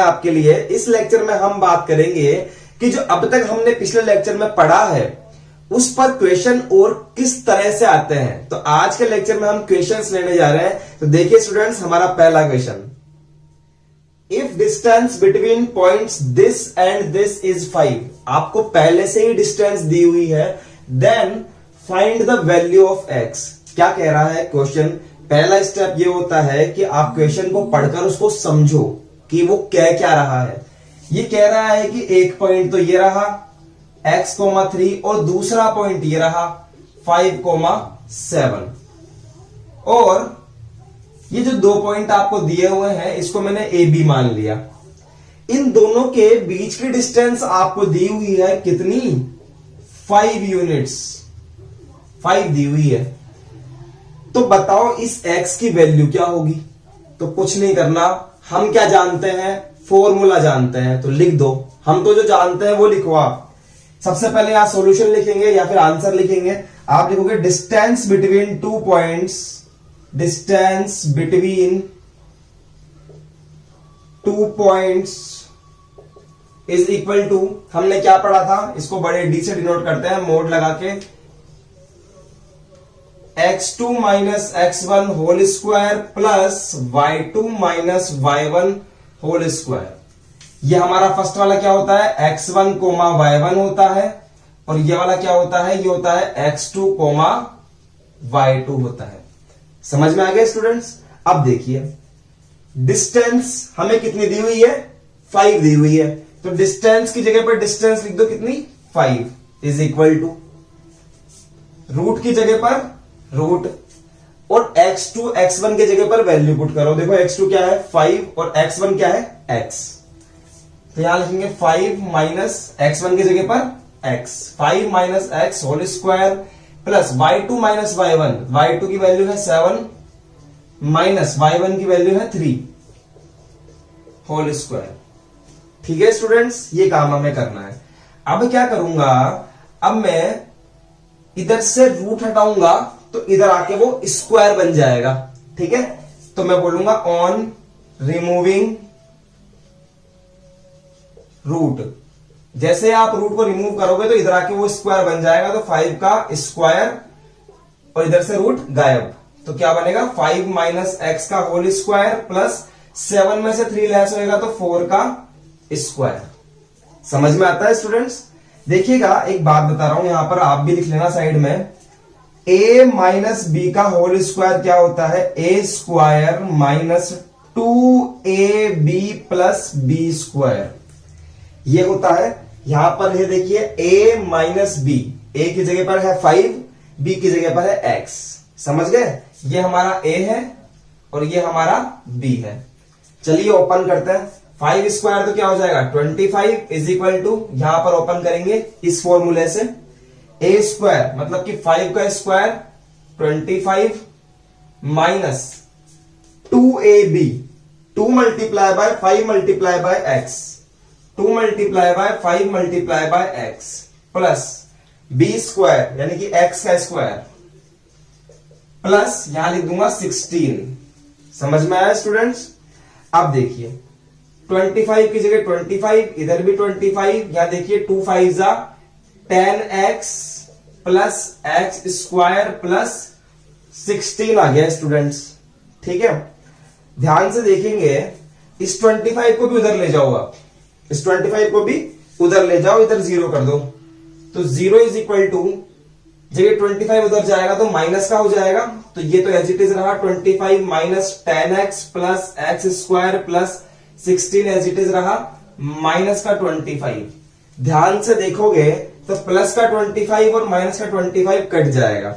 आपके लिए इस लेक्चर में हम बात करेंगे कि जो अब तक हमने पिछले लेक्चर में पढ़ा है उस पर क्वेश्चन और किस तरह से आते हैं। तो आज के लेक्चर में हम क्वेश्चंस लेने जा रहे हैं। तो देखिए स्टूडेंट्स, हमारा पहला question, if distance between points this and this is 5, आपको पहले से ही डिस्टेंस दी हुई है, then find the value of x। क्या कह रहा है क्वेश्चन? पहला स्टेप ये होता है कि आप क्वेश्चन को पढ़कर उसको समझो कि वो कह क्या रहा है। ये कह रहा है कि एक पॉइंट तो ये रहा x,3 और दूसरा पॉइंट ये रहा 5,7 और ये जो दो पॉइंट आपको दिए हुए हैं इसको मैंने ए बी मान लिया। इन दोनों के बीच की डिस्टेंस आपको दी हुई है कितनी? 5 यूनिट्स, 5 दी हुई है। तो बताओ इस x की वैल्यू क्या होगी? तो कुछ नहीं करना, हम क्या जानते हैं? फॉर्मूला जानते हैं, तो लिख दो। हम तो जो जानते हैं वो लिखो आप। सबसे पहले यहां सॉल्यूशन लिखेंगे या फिर आंसर लिखेंगे। आप लिखोगे distance between two points, distance between two points is equal to, हमने क्या पढ़ा था? इसको बड़े डी से डिनोट करते हैं मोड लगा के, x2 minus x1 whole square plus y2 minus y1 whole square. ये हमारा फर्स्ट वाला क्या होता है? x1 कोमा y1 होता है और ये वाला क्या होता है? ये होता है x2 कोमा y2 होता है। समझ में आ गया स्टूडेंट्स? अब देखिए डिस्टेंस हमें कितनी दी हुई है? 5 दी हुई है। तो डिस्टेंस की जगह पर डिस्टेंस लिख दो कितनी? 5 इज इक्वल टू, रूट की जगह पर रूट और x2 x1 के जगह पर वैल्यू पुट करो। देखो x2 क्या है? 5 और x1 क्या है? x। तो यहां लिखेंगे 5 माइनस x1 की जगह पर x, 5 minus x whole square plus y2 minus y1, y2 की वैल्यू है 7 माइनस y1 की वैल्यू है 3 होल स्क्वायर। ठीक है स्टूडेंट्स, ये काम हमें करना है। अब क्या करूंगा? अब मैं इधर से रूट हटाऊंगा तो इधर आके वो स्क्वायर बन जाएगा। ठीक है, तो मैं बोलूंगा ऑन रिमूविंग रूट। जैसे आप रूट को रिमूव करोगे तो इधर आके वो स्क्वायर बन जाएगा। तो 5 का स्क्वायर और इधर से रूट गायब, तो क्या बनेगा? 5 माइनस एक्स का होल स्क्वायर प्लस 7 में से 3 लेस होएगा तो 4 का स्क्वायर। समझ में आता है स्टूडेंट्स? देखिएगा एक बात बता रहा हूं, यहां पर आप भी लिख लेना साइड में। a माइनस बी का होल स्क्वायर क्या होता है? a square minus 2ab plus B square, ये होता है। यहां पर है देखिए a माइनस बी, a की जगह पर है 5, b की जगह पर है x। समझ गए? ये हमारा a है और ये हमारा b है। चलिए ओपन करते हैं। 5 स्क्वायर तो क्या हो जाएगा? 25 इज इक्वल टू, यहां पर ओपन करेंगे इस फॉर्मूले से, a स्क्वायर मतलब कि 5 का square 25 minus 2ab, 2 multiply bye 5 multiply by x, 2 multiply bye 5 multiply by x plus b square यानी कि x का स्क्वायर प्लस यहां लिख दूंगा 16। समझ में आया स्टूडेंट्स? अब देखिए 25 की जगह 25, इधर भी 25, यहां देखिए 2 5 जा 10x plus x square plus 16 आ गया स्टूडेंट्स। ठीक है, ध्यान से देखेंगे, इस 25 को भी उधर ले जाओ आप, इस 25 को भी उधर ले जाओ, इधर 0 कर दो। तो 0 इज इक्वल टू, जगह 25 उधर जाएगा तो माइनस का हो जाएगा, तो ये तो एज इट इज रहा 25 minus 10x plus X square plus 16 as it is रहा, माइनस का 25। ध्यान से देखोगे तो प्लस का 25 और माइनस का 25 कट जाएगा।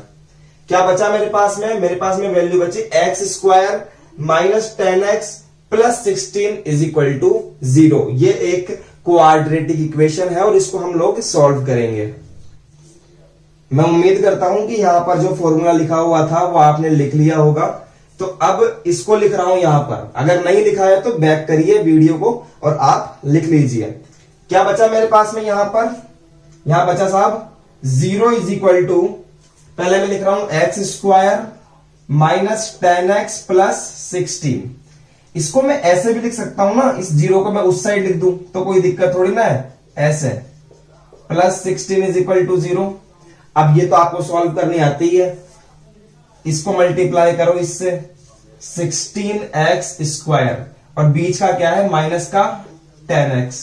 क्या बचा मेरे पास में? मेरे पास में वैल्यू बची X square minus 10x plus 16 is equal to 0। ये एक क्वाड्रेटिक इक्वेशन है और इसको हम लोग सॉल्व करेंगे। मैं उम्मीद करता हूं कि यहां पर जो फॉर्मूला लिखा हुआ था वो आपने लिख लिया होगा। तो अब इसको लिख रहा हूं यहां पर, अगर नहीं लिखा है तो बैक करिए वीडियो को और आप लिख लीजिए। क्या बचा मेरे पास में यहां पर? यहां बचा साहब 0 इज इक्वल टू, पहले मैं लिख रहा हूं x square minus 10x plus 16। इसको मैं ऐसे भी लिख सकता हूं ना, इस जीरो को मैं उस साइड लिख दूं तो कोई दिक्कत थोड़ी ना है, ऐसे प्लस 16 इज इक्वल टू 0। अब ये तो आपको सॉल्व करनी आती है, इसको मल्टीप्लाई करो इससे, 16x स्क्वायर और बीच का क्या है माइनस का 10x।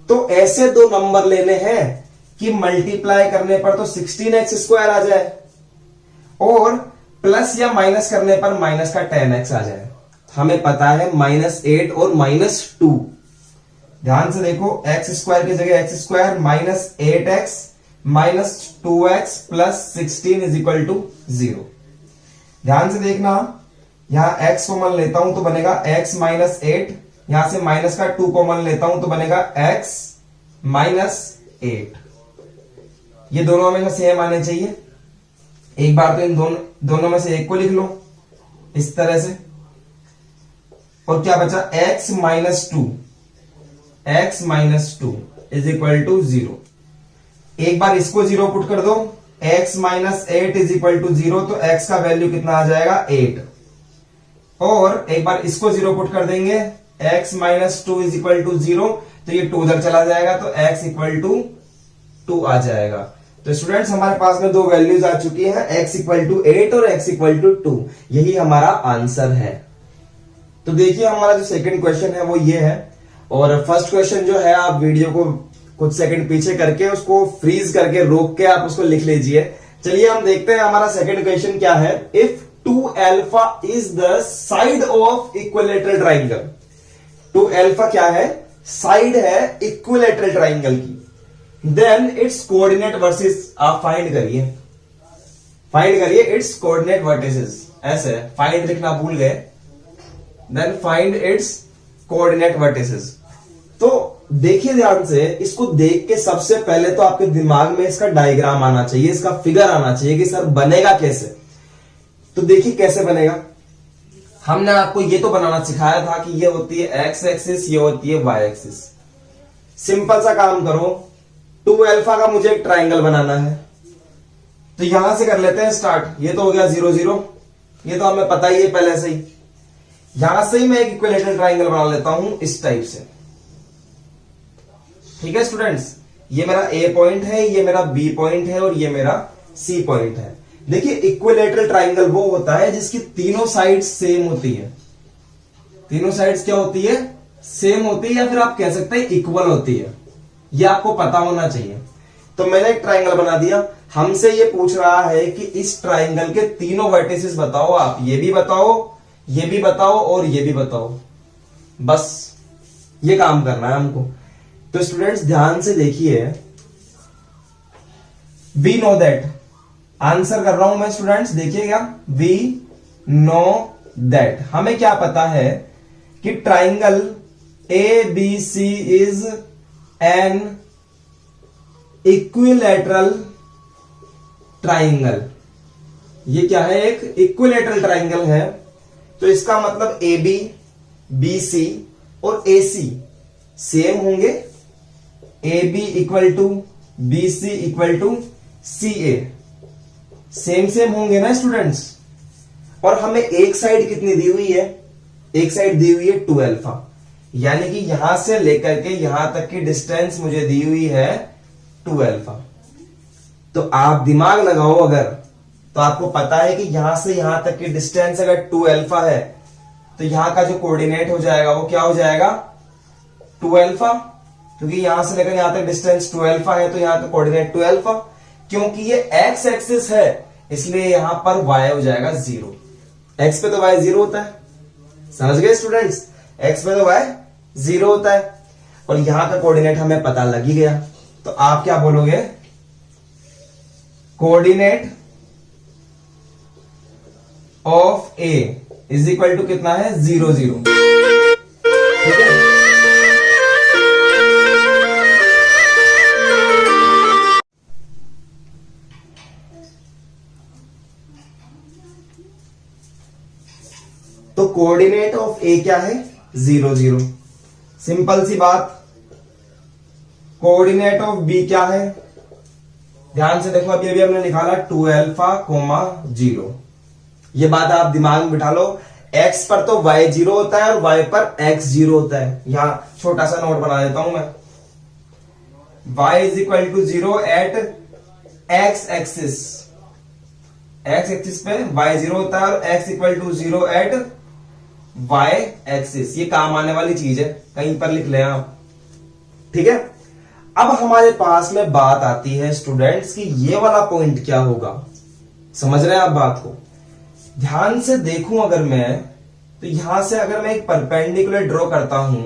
तो ऐसे दो नंबर लेने हैं कि मल्टीप्लाई करने पर तो 16x स्क्वायर आ जाए और प्लस या माइनस करने पर माइनस का 10x आ जाए। हमें पता है -8 और -2। ध्यान से देखो, x स्क्वायर की जगह x square -8x -2x plus 16 is equal to 0। ध्यान से देखना, यहां x कॉमन लेता हूं तो बनेगा x -8, यहां से माइनस का 2 कॉमन लेता हूं तो बनेगा x -8। ये दोनों हमेशा सेम आने चाहिए। एक बार तो इन दोनों में से एक को लिख लो इस तरह से, और क्या बचा x -2 इज इक्वल टू 0। एक बार इसको 0 पुट कर दो, x -8 इज इक्वल टू 0, तो x का वैल्यू कितना आ जाएगा 8। और एक बार इसको 0 पुट कर देंगे, x -2 इज इक्वल टू 0, तो ये 2 उधर चला जाएगा तो x इक्वल टू 2 आ जाएगा। तो स्टूडेंट्स हमारे पास में दो वैल्यूज आ चुकी हैं, x इक्वल टू 8 और x इक्वल टू 2। यही हमारा आंसर है। तो देखिए हमारा जो सेकंड क्वेश्चन है वो ये है, और फर्स्ट क्वेश्चन जो है आप वीडियो को कुछ सेकंड पीछे करके उसको फ्रीज करके रोक के आप उसको लिख लीजिए। चलिए हम देखते हैं हमारा सेकंड क्वेश्चन क्या है। If 2α is the side of equilateral triangle. 2α क्या है? साइड है इक्विलेटरल ट्राइंगल की। देन इट्स कोऑर्डिनेट वर्सेस आप फाइंड करिए इट्स कोऑर्डिनेट वर्टिसेस। ऐसे फाइंड लिखना भूल गए, then find its coordinate vertices. तो देखिए ध्यान से, इसको देख के सबसे पहले तो आपके दिमाग में इसका डायग्राम आना चाहिए, इसका फिगर आना चाहिए कि सर बनेगा कैसे। तो देखिए कैसे बनेगा। हमने आपको ये तो बनाना सिखाया था कि ये होती है एक्स एक्सिस, ये होती है वाई एक्सिस। सिंपल सा काम करो, 2α का मुझे एक ट्राइंगल बनाना है, तो यहां से कर लेते हैं स्टार्ट। ये तो हो गया 0 0, ये तो हमें पता ही है पहले से ही। यहां से ही मैं एक इक्विलेटरल ट्राइंगल बना लेता हूं इस टाइप से। ठीक है स्टूडेंट्स, ये मेरा ए पॉइंट है, ये मेरा बी पॉइंट है और ये मेरा सी पॉइंट है। देखिए इक्विलेटरल ट्राइंगल वो होता है जिसकी तीनों साइड्स सेम होती है। तीनों साइड्स क्या होती है? सेम होती है, या फिर आप कह सकते हैं इक्वल होती है। ये आपको पता होना चाहिए। तो मैंने एक ट्राइंगल बना दिया। हमसे ये पूछ रहा है कि इस ट्राइंगल के तीनों वर्टिसेस बताओ। आप ये भी बताओ, ये भी बताओ और ये भी बताओ। बस ये काम करना है हमको। तो स्टूडेंट्स ध्यान से देखिए, वी नो दैट, आंसर कर रहा हूं मैं स्टूडेंट्स, देखिएगा। वी नो दैट, हमें क्या पता है कि triangle ABC is an equilateral triangle. ये क्या है? एक इक्विलेटरल ट्राइंगल है। तो इसका मतलब AB, BC और AC सेम होंगे। AB equal to BC equal to CA same होंगे ना स्टूडेंट्स। और हमें एक साइड कितनी दी हुई है? एक साइड दी हुई है 2α, यानी कि यहां से लेकर के यहां तक की डिस्टेंस मुझे दी हुई है 2α। तो आप दिमाग लगाओ अगर, तो आपको पता है कि यहां से यहां तक की डिस्टेंस अगर 2α है तो यहां का जो कोऑर्डिनेट हो जाएगा वो क्या हो जाएगा? 2α, क्योंकि यहां से लेकर यहां तक डिस्टेंस 2α है तो यहां का कोऑर्डिनेट 2α। क्योंकि ये x एक्सिस है इसलिए यहां पर y हो जाएगा 0। x पे तो y 0 होता है, समझ गए स्टूडेंट्स? x पे तो y 0 होता है और यहां का कोऑर्डिनेट हमें पता लग ही गया। तो आप क्या बोलोगे? Coordinate of A is equal to कितना है? 0 0। ठीक है। तो कोऑर्डिनेट ऑफ A क्या है? 0 0। सिंपल सी बात। कोऑर्डिनेट ऑफ B क्या है? ध्यान से देखो, अभी हमने निकाला 2α, 0। ये बात आप दिमाग में बिठा लो। x पर तो y 0 होता है और y पर x 0 होता है। यहां छोटा सा नोट बना देता हूं मैं, y is equal to 0 at x axis, x axis पे y 0 होता है और x equal to 0 at y axis. ये काम आने वाली चीज है, कहीं पर लिख लें आप, ठीक है। अब हमारे पास में बात आती है स्टूडेंट्स कि ये वाला पॉइंट क्या होगा। समझ रहे हैं आप बात को? ध्यान से देखूं अगर मैं, तो यहां से अगर मैं एक परपेंडिकुलर ड्रॉ करता हूं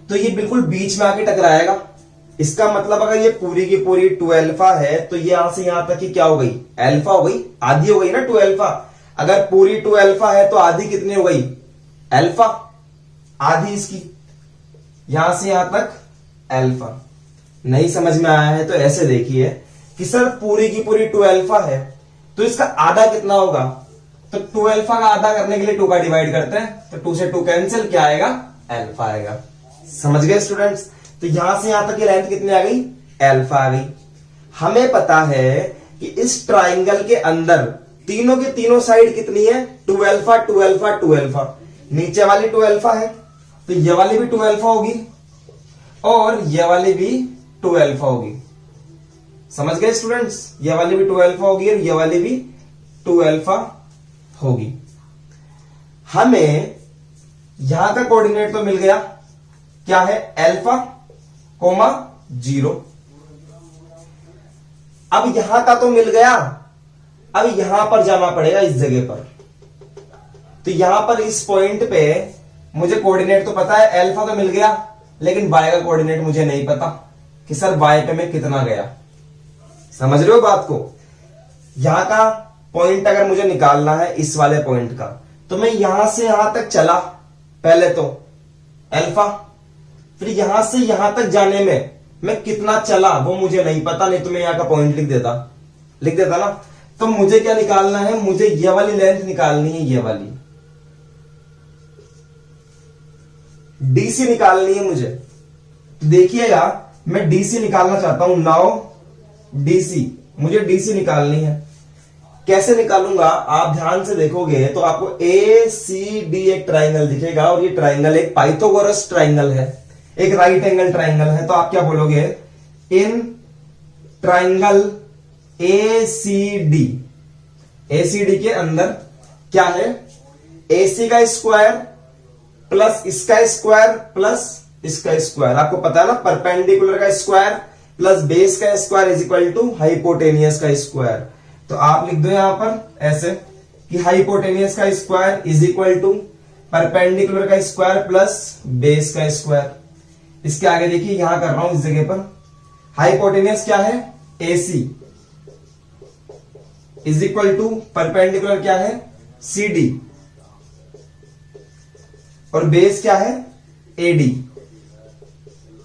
तो ये बिल्कुल बीच में आके टकराएगा। इसका मतलब अगर ये पूरी की पूरी 2 अल्फा है तो ये यहां से यहां तक की क्या हो गई, अल्फा हो गई, आधी हो गई ना 2 अल्फा। अगर पूरी 2 अल्फा है तो आधी कितनी हो गई, अल्फा, आधी इसकी, यहां से यहां तक अल्फा। नहीं समझ में आया है तो ऐसे देखिए कि सर पूरी की पूरी 2 अल्फा है तो इसका आधा कितना होगा, तो 2 अल्फा का आधा करने के लिए 2 का डिवाइड करते हैं, तो 2 से 2 कैंसिल, क्या आएगा, अल्फा आएगा। समझ गए स्टूडेंट्स? तो यहां से यहां तक की लेंथ कितनी आ गई, अल्फा आ गई। हमें पता है कि इस ट्राइंगल के अंदर तीनों की तीनों साइड कितनी है, 2 अल्फा 2 अल्फा 2 अल्फा। नीचे वाली 2 अल्फा है तो ये वाली भी 2 अल्फा होगी और ये वाली भी 2 अल्फा होगी। समझ गए स्टूडेंट्स? ये वाली भी 2 अल्फा होगी और ये वाली भी 2 अल्फा होगी। हमें यहां का कोऑर्डिनेट तो मिल गया, क्या है, अल्फा कोमा 0। अब यहां का तो मिल गया, अब यहां पर जाना पड़ेगा इस जगह पर। तो यहां पर इस पॉइंट पे मुझे कोऑर्डिनेट तो पता है, अल्फा तो मिल गया, लेकिन y का कोऑर्डिनेट मुझे नहीं पता कि सर y पे मैं कितना गया। समझ रहे हो बात को? यहां का पॉइंट अगर मुझे निकालना है इस वाले पॉइंट का, तो मैं यहां से यहां तक चला, पहले तो अल्फा, फिर यहां से यहां तक जाने में मैं कितना चला वो मुझे नहीं पता, नहीं तो मैं यहां का पॉइंट लिख देता ना। तो मुझे क्या निकालना है, मुझे ये वाली लेंथ निकालनी है, ये वाली डीसी निकालनी है मुझे। देखिएगा मैं डीसी निकालना चाहता हूं, नाउ डीसी, मुझे डीसी निकालनी है। कैसे निकालूंगा, आप ध्यान से देखोगे तो आपको ए सी डी एक ट्राइंगल दिखेगा और ये ट्राइंगल एक पाइथागोरस ट्राइंगल है, एक राइट एंगल ट्राइंगल है। तो आप क्या बोलोगे, in triangle A C D के अंदर क्या है, एसी का स्क्वायर प्लस इसका स्क्वायर प्लस इसका स्क्वायर। आपको पता है ना, परपेंडिकुलर का स्क्वायर प्लस बेस का square is equal to hypotenuse का स्क्वायर। तो आप लिख दो यहां पर ऐसे कि हाइपोटेनियस का square is equal to perpendicular का स्क्वायर प्लस बेस का स्क्वायर। इसके आगे देखिए, यहां कर रहा हूं इस जगह पर, हाइपोटेनियस क्या है, AC is equal to perpendicular क्या है, सीडी, और बेस क्या है, एडी,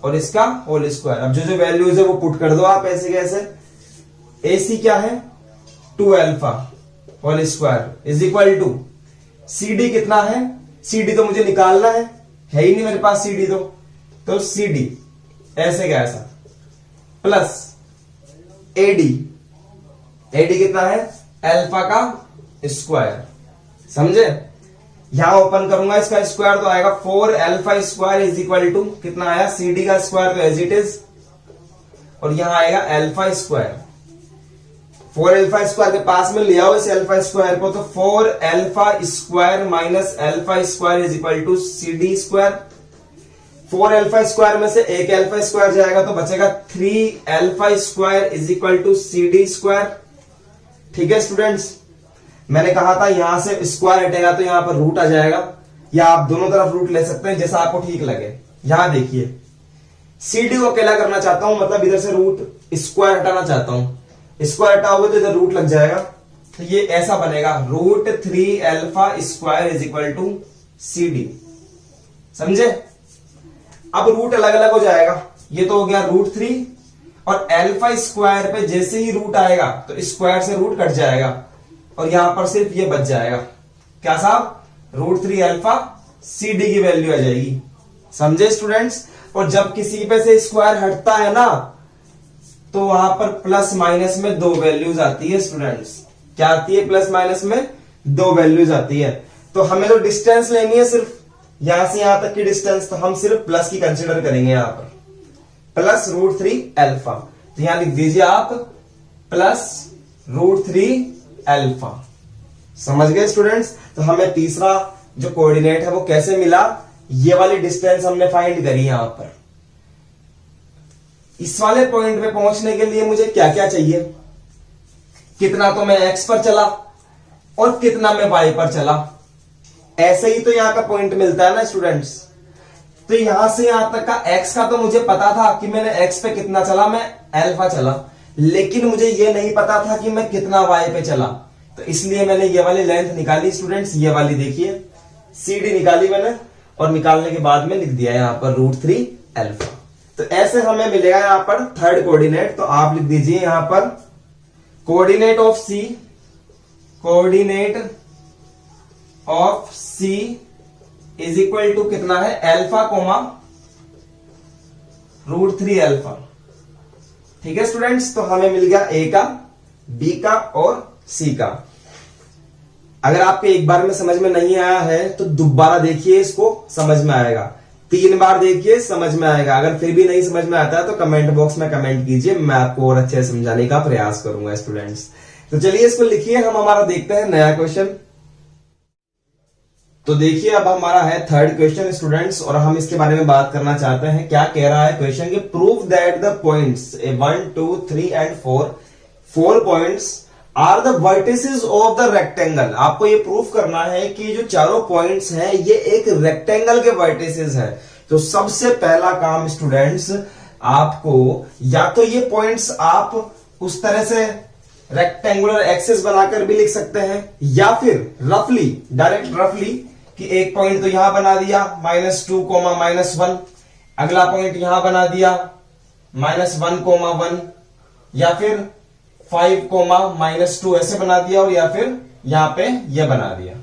और इसका होल स्क्वायर। अब जो जो वैल्यूज है वो पुट कर दो आप ऐसे कैसे। एसी क्या है, 2 alpha whole square is equal to CD कितना है, सीडी तो मुझे निकालना है ही नहीं मेरे पास सीडी, तो सीडी ऐसे क्या ऐसा प्लस एडी, एडी कितना है, अल्फा का स्क्वायर। समझे? यहां ओपन करूंगा इसका स्क्वायर तो आएगा 4 alpha square is equal to कितना आया, सीडी का स्क्वायर तो एज इट इज, और यहां आएगा अल्फा स्क्वायर। 4 अल्फा स्क्वायर के पास में ले आओ इस अल्फा स्क्वायर को, तो 4 alpha square minus alpha square is equal to CD square. 4 alpha square में से एक अल्फा स्क्वायर जाएगा तो बचेगा 3 alpha square is equal to CD square. ठीक है स्टूडेंट्स, मैंने कहा था यहां से स्क्वायर हटेगा तो यहां पर रूट आ जाएगा, या आप दोनों तरफ रूट ले सकते हैं जैसा आपको ठीक लगे। यहां देखिए, सीडी को अकेला करना चाहता हूं, मतलब इधर से रूट स्क्वायर हटाना चाहता हूं, स्क्वायर हटाओगे तो इधर रूट लग जाएगा, तो ये ऐसा बनेगा root 3 alpha square is equal to CD. समझे? अब रूट अलग अलग हो जाएगा, ये तो हो गया रूट 3, और अल्फा स्क्वायर पे जैसे ही रूट आएगा तो स्क्वायर से रूट कट जाएगा और यहां पर सिर्फ ये बच जाएगा, क्या साहब, रूट 3 अल्फा सीडी की वैल्यू आ जाएगी। समझे स्टूडेंट्स? और जब किसी पे से स्क्वायर हटता है ना तो वहां पर प्लस माइनस में 2 वैल्यूज आती है स्टूडेंट्स। क्या आती है? प्लस माइनस में 2 वैल्यूज आती है। तो हमें तो डिस्टेंस लेनी है सिर्फ यहां से यहां तक की डिस्टेंस, तो हम सिर्फ प्लस की कंसीडर करेंगे यहां पर, प्लस √3 अल्फा। तो यहां लिख दीजिए आप प्लस √3 अल्फा। समझ गए स्टूडेंट्स? तो हमें तीसरा जो कोऑर्डिनेट है वो कैसे मिला, ये वाली डिस्टेंस हमने फाइंड करी यहां पर। इस वाले पॉइंट पे पहुंचने के लिए मुझे क्या क्या चाहिए, कितना तो मैं एक्स पर चला और कितना मैं वाई पर चला, ऐसे ही तो यहां का पॉइंट मिलता है ना स्टूडेंट्स। तो यहां से यहां तक का एक्स का तो मुझे पता था कि मैंने एक्स पे कितना चला, मैं अल्फा चला, लेकिन मुझे ये नहीं पता था कि मैं कितना वाई पे चला। तो इसलिए मैंने ये वाली लेंथ निकाली स्टूडेंट्स, ये वाली देखिए CD निकाली मैंने, और निकालने के बाद में लिख दिया यहां पर √3 अल्फा। तो ऐसे हमें मिलेगा यहां पर थर्ड कोऑर्डिनेट। तो आप लिख दीजिए यहां पर coordinate of C is equal to कितना है, अल्फा कोमा √3 अल्फा। ठीक है स्टूडेंट्स, तो हमें मिल गया A का, B का और C का। अगर आपके एक बार में समझ में नहीं आया है तो दोबारा देखिए, इसको समझ में आएगा, 3 बार देखिए समझ में आएगा। अगर फिर भी नहीं समझ में आता है तो कमेंट बॉक्स में कमेंट कीजिए, मैं आपको और अच्छे से समझाने का प्रयास करूंगा स्टूडेंट्स। तो चलिए इसको लिखिए, हम हमारा देखते हैं नया क्वेश्चन। तो देखिए अब हमारा है थर्ड क्वेश्चन स्टूडेंट्स, और हम इसके बारे में बात करना चाहते हैं। क्या कह रहा है क्वेश्चन कि prove that the points 1 2 3 and 4 points are the vertices of the rectangle. आपको ये प्रूफ करना है कि जो चारों पॉइंट्स हैं ये एक रेक्टेंगल के वर्टिसेस है। तो सबसे पहला काम स्टूडेंट्स, आपको या तो ये पॉइंट्स आप उस तरह से रेक्टेंगुलर एक्सिस बनाकर भी लिख सकते हैं, या फिर रफली, डायरेक्ट रफली, कि एक पॉइंट तो यहां बना दिया -2, -1, अगला पॉइंट यहां बना दिया -1, 1, या फिर 5, -2 ऐसे बना दिया, और या फिर यहां पे ये बना दिया।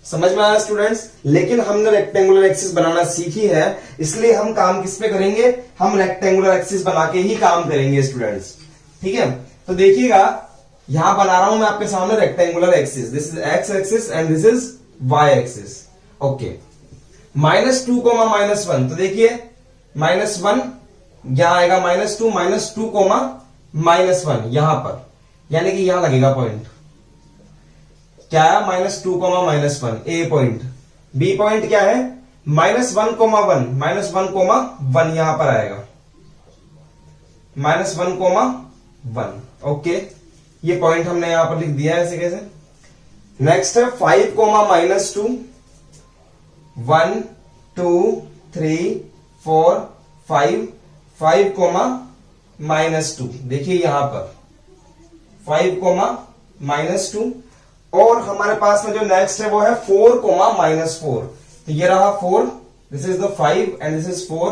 समझ में आया स्टूडेंट्स? लेकिन हमने रेक्टेंगुलर एक्सिस बनाना सीखी है, इसलिए हम काम किस पे करेंगे, हम रेक्टेंगुलर एक्सिस बना के ही काम करेंगे स्टूडेंट्स। ठीक है, तो देखिएगा यहां बना रहा हूं मैं आपके सामने rectangular axis, this is X axis and this is Y axis. Okay, -2, -1, तो देखिए -1 यहां आएगा, -2, -2, -1 यहां पर, यानी कि यहां लगेगा पॉइंट। क्या है, -2, -1 ए पॉइंट। बी पॉइंट क्या है, -1, -1, 1 यहां पर आएगा, -1, 1। ओके, ये पॉइंट हमने यहां पर लिख दिया है ऐसे कैसे। नेक्स्ट है 5, -2, 1 2 3 4 5, 5, -2। देखिए यहां पर 5, -2, और हमारे पास में जो नेक्स्ट है वो है 4, -4। तो ये रहा 4, this is the 5 and this is 4,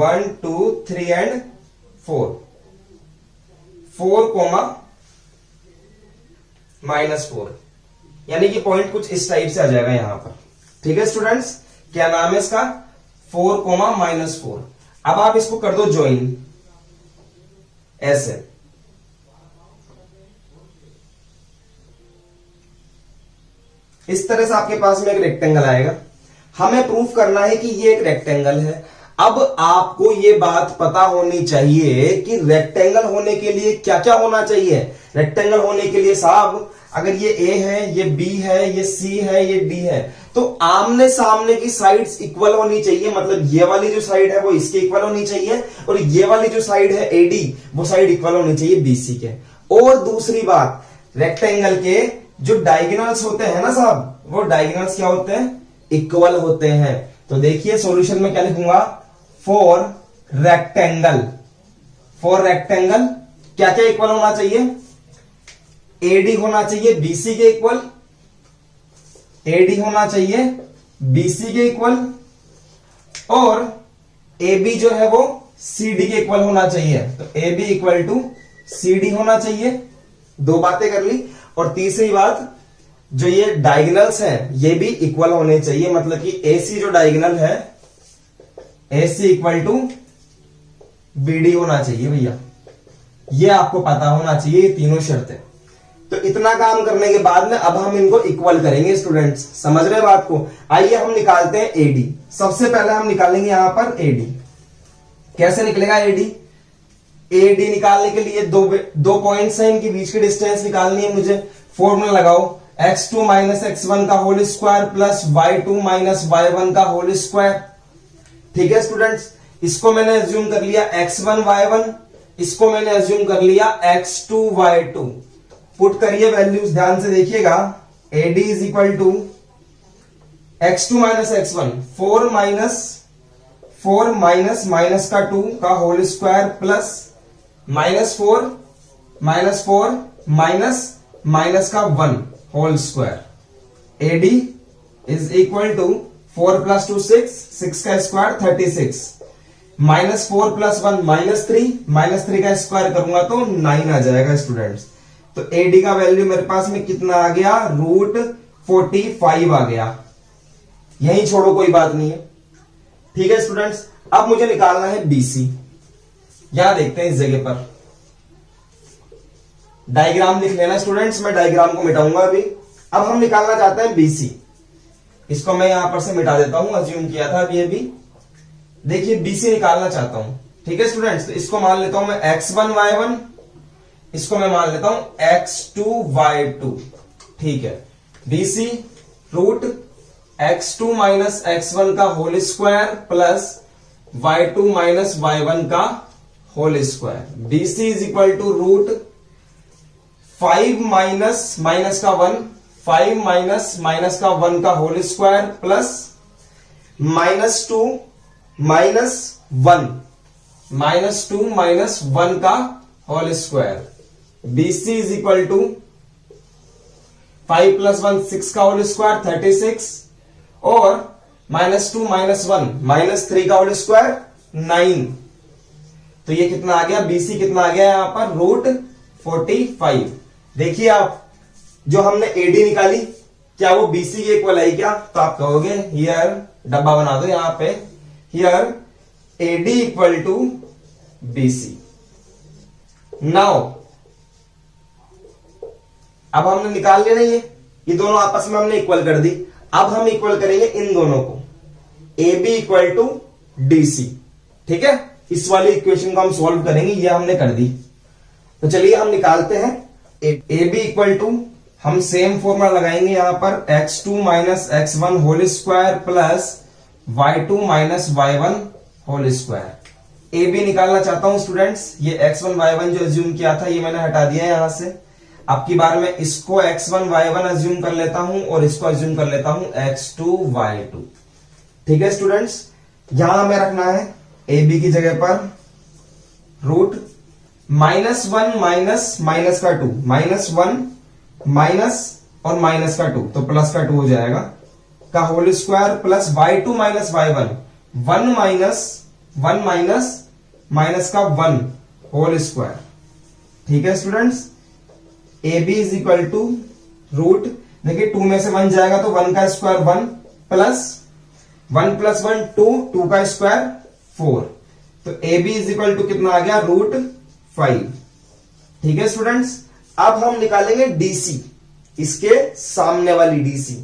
1 2 3 and 4, -4, यानी कि पॉइंट कुछ इस टाइप से आ जाएगा यहां पर। ठीक है स्टूडेंट्स, क्या नाम है इसका, 4, -4। अब आप इसको कर दो ज्वाइन ऐसे, इस तरह से आपके पास में एक रेक्टेंगल आएगा। हमें प्रूफ करना है कि ये एक रेक्टेंगल है। अब आपको ये बात पता होनी चाहिए कि रेक्टेंगल होने के लिए क्या क्या होना चाहिए। रेक्टेंगल होने के लिए साहब, अगर ये A है, ये B है, ये C है, ये D है, तो आमने सामने की साइड्स इक्वल होनी चाहिए। मतलब ये वाली जो साइड है वो इसके इक्वल होनी चाहिए, और ये वाली जो साइड है AD, वो साइड इक्वल होनी चाहिए BC के। और दूसरी बात, रेक्टेंगल के जो डायगोनल्स होते हैं ना साहब, वो डायगोनल्स क्या होते हैं, इक्वल होते हैं। तो देखिए सॉल्यूशन में क्या लिखूंगा, फॉर रेक्टेंगल क्या क्या इक्वल होना चाहिए, AD होना चाहिए BC के इक्वल, AD होना चाहिए BC के इक्वल, और AB जो है वो CD के इक्वल होना चाहिए। तो AB इक्वल टू CD होना चाहिए। 2 बातें कर ली। और तीसरी बात, जो ये डायगोनल्स हैं ये भी इक्वल होने चाहिए। मतलब कि AC जो डायगोनल है, AC इक्वल टू BD होना चाहिए भैया, ये आपको पता होना चाहिए, ये तीनों शर्तें। तो इतना काम करने के बाद में अब हम इनको इक्वल करेंगे स्टूडेंट्स, समझ रहे बात को। आइए हम निकालते हैं एडी। सबसे पहले हम निकालेंगे यहां पर एडी। कैसे निकलेगा एडी? एडी निकालने के लिए दो पॉइंट्स हैं, इनके बीच की डिस्टेंस निकालनी है मुझे। फॉर्मूला लगाओ, x2 माइनस x1 का whole square plus y2 minus y1 का होल स्क्वायर। ठीक है स्टूडेंट्स, इसको मैंने एज्यूम कर लिया x1 y1, इसको मैंने एज्यूम कर लिया x2 y2। पुट करिए वैल्यूज, ध्यान से देखिएगा। AD is equal to x2 minus x1 4 minus का 2 का होल स्क्वायर प्लस -4 माइनस का 1 whole square. AD is equal to 4 plus 2 6 का स्क्वायर 36 -4 प्लस 1 -3 का स्क्वायर करूंगा तो 9 आ जाएगा स्टूडेंट्स। तो AD का वैल्यू मेरे पास में कितना आ गया? √45 आ गया। यही छोड़ो, कोई बात नहीं है। ठीक है स्टूडेंट्स, अब मुझे निकालना है BC। यहां देखते हैं इस जगह पर डायग्राम लिख लेना स्टूडेंट्स, मैं डायग्राम को मिटाऊंगा अभी। अब हम निकालना चाहते हैं BC। इसको मैं यहां पर से मिटा देता हूं, अज्यूम किया था अभी अभी। देखिए BC निकालना चाहता हूं, ठीक है स्टूडेंट्स। तो इसको मान लेता हूं मैं x1 y1, इसको मैं मान लेता हूं x2 y2। ठीक है, BC √x2 माइनस x1 का whole square plus y2 minus y1 का whole square. BC is equal to √5 minus का 1, 5 माइनस का 1 का होल स्क्वायर प्लस -2 माइनस 1 का whole square. BC is equal to 5 plus 1 6 का whole square 36 और -2 minus 1 -3 का whole square 9। तो ये कितना आ गया? BC कितना आ गया यहां पर? √45। देखिए आप, जो हमने AD निकाली क्या वो BC के इक्वल आई क्या? तो आप कहोगे हियर, डब्बा बना दो यहां पे, here AD equal to BC। Now अब हमने निकाल लिया, नहीं है ये दोनों आपस में हमने इक्वल कर दी। अब हम इक्वल करेंगे इन दोनों को, AB इक्वल टू DC। ठीक है, इस वाली इक्वेशन को हम सॉल्व करेंगे, ये हमने कर दी। तो चलिए हम निकालते हैं AB इक्वल टू, हम सेम फॉर्मूला लगाएंगे यहां पर x2 minus x1 whole square plus y2 minus y1 whole square. AB निकालना चाहता हूं स्टूडेंट्स, ये x1 y1 जो एज्यूम किया था ये मैंने हटा दिया यहां से। अब की बार में इसको x1 y1 एज्यूम कर लेता हूं और इसको एज्यूम कर लेता हूं x2 y2। ठीक है स्टूडेंट्स, यहां हमें रखना है AB की जगह पर √-1 माइनस का 2, -1 माइनस और माइनस का 2 तो प्लस का 2 हो जाएगा का whole square plus y2 minus y1 1 minus का 1 होल स्क्वायर। ठीक है students, AB is equal to root, देखिए 2 में से 1 जाएगा तो 1 का स्क्वायर 1 प्लस 1 प्लस 1 2 का स्क्वायर 4। तो AB इज इक्वल टू कितना आ गया? √5। ठीक है स्टूडेंट्स, अब हम निकालेंगे DC, इसके सामने वाली DC।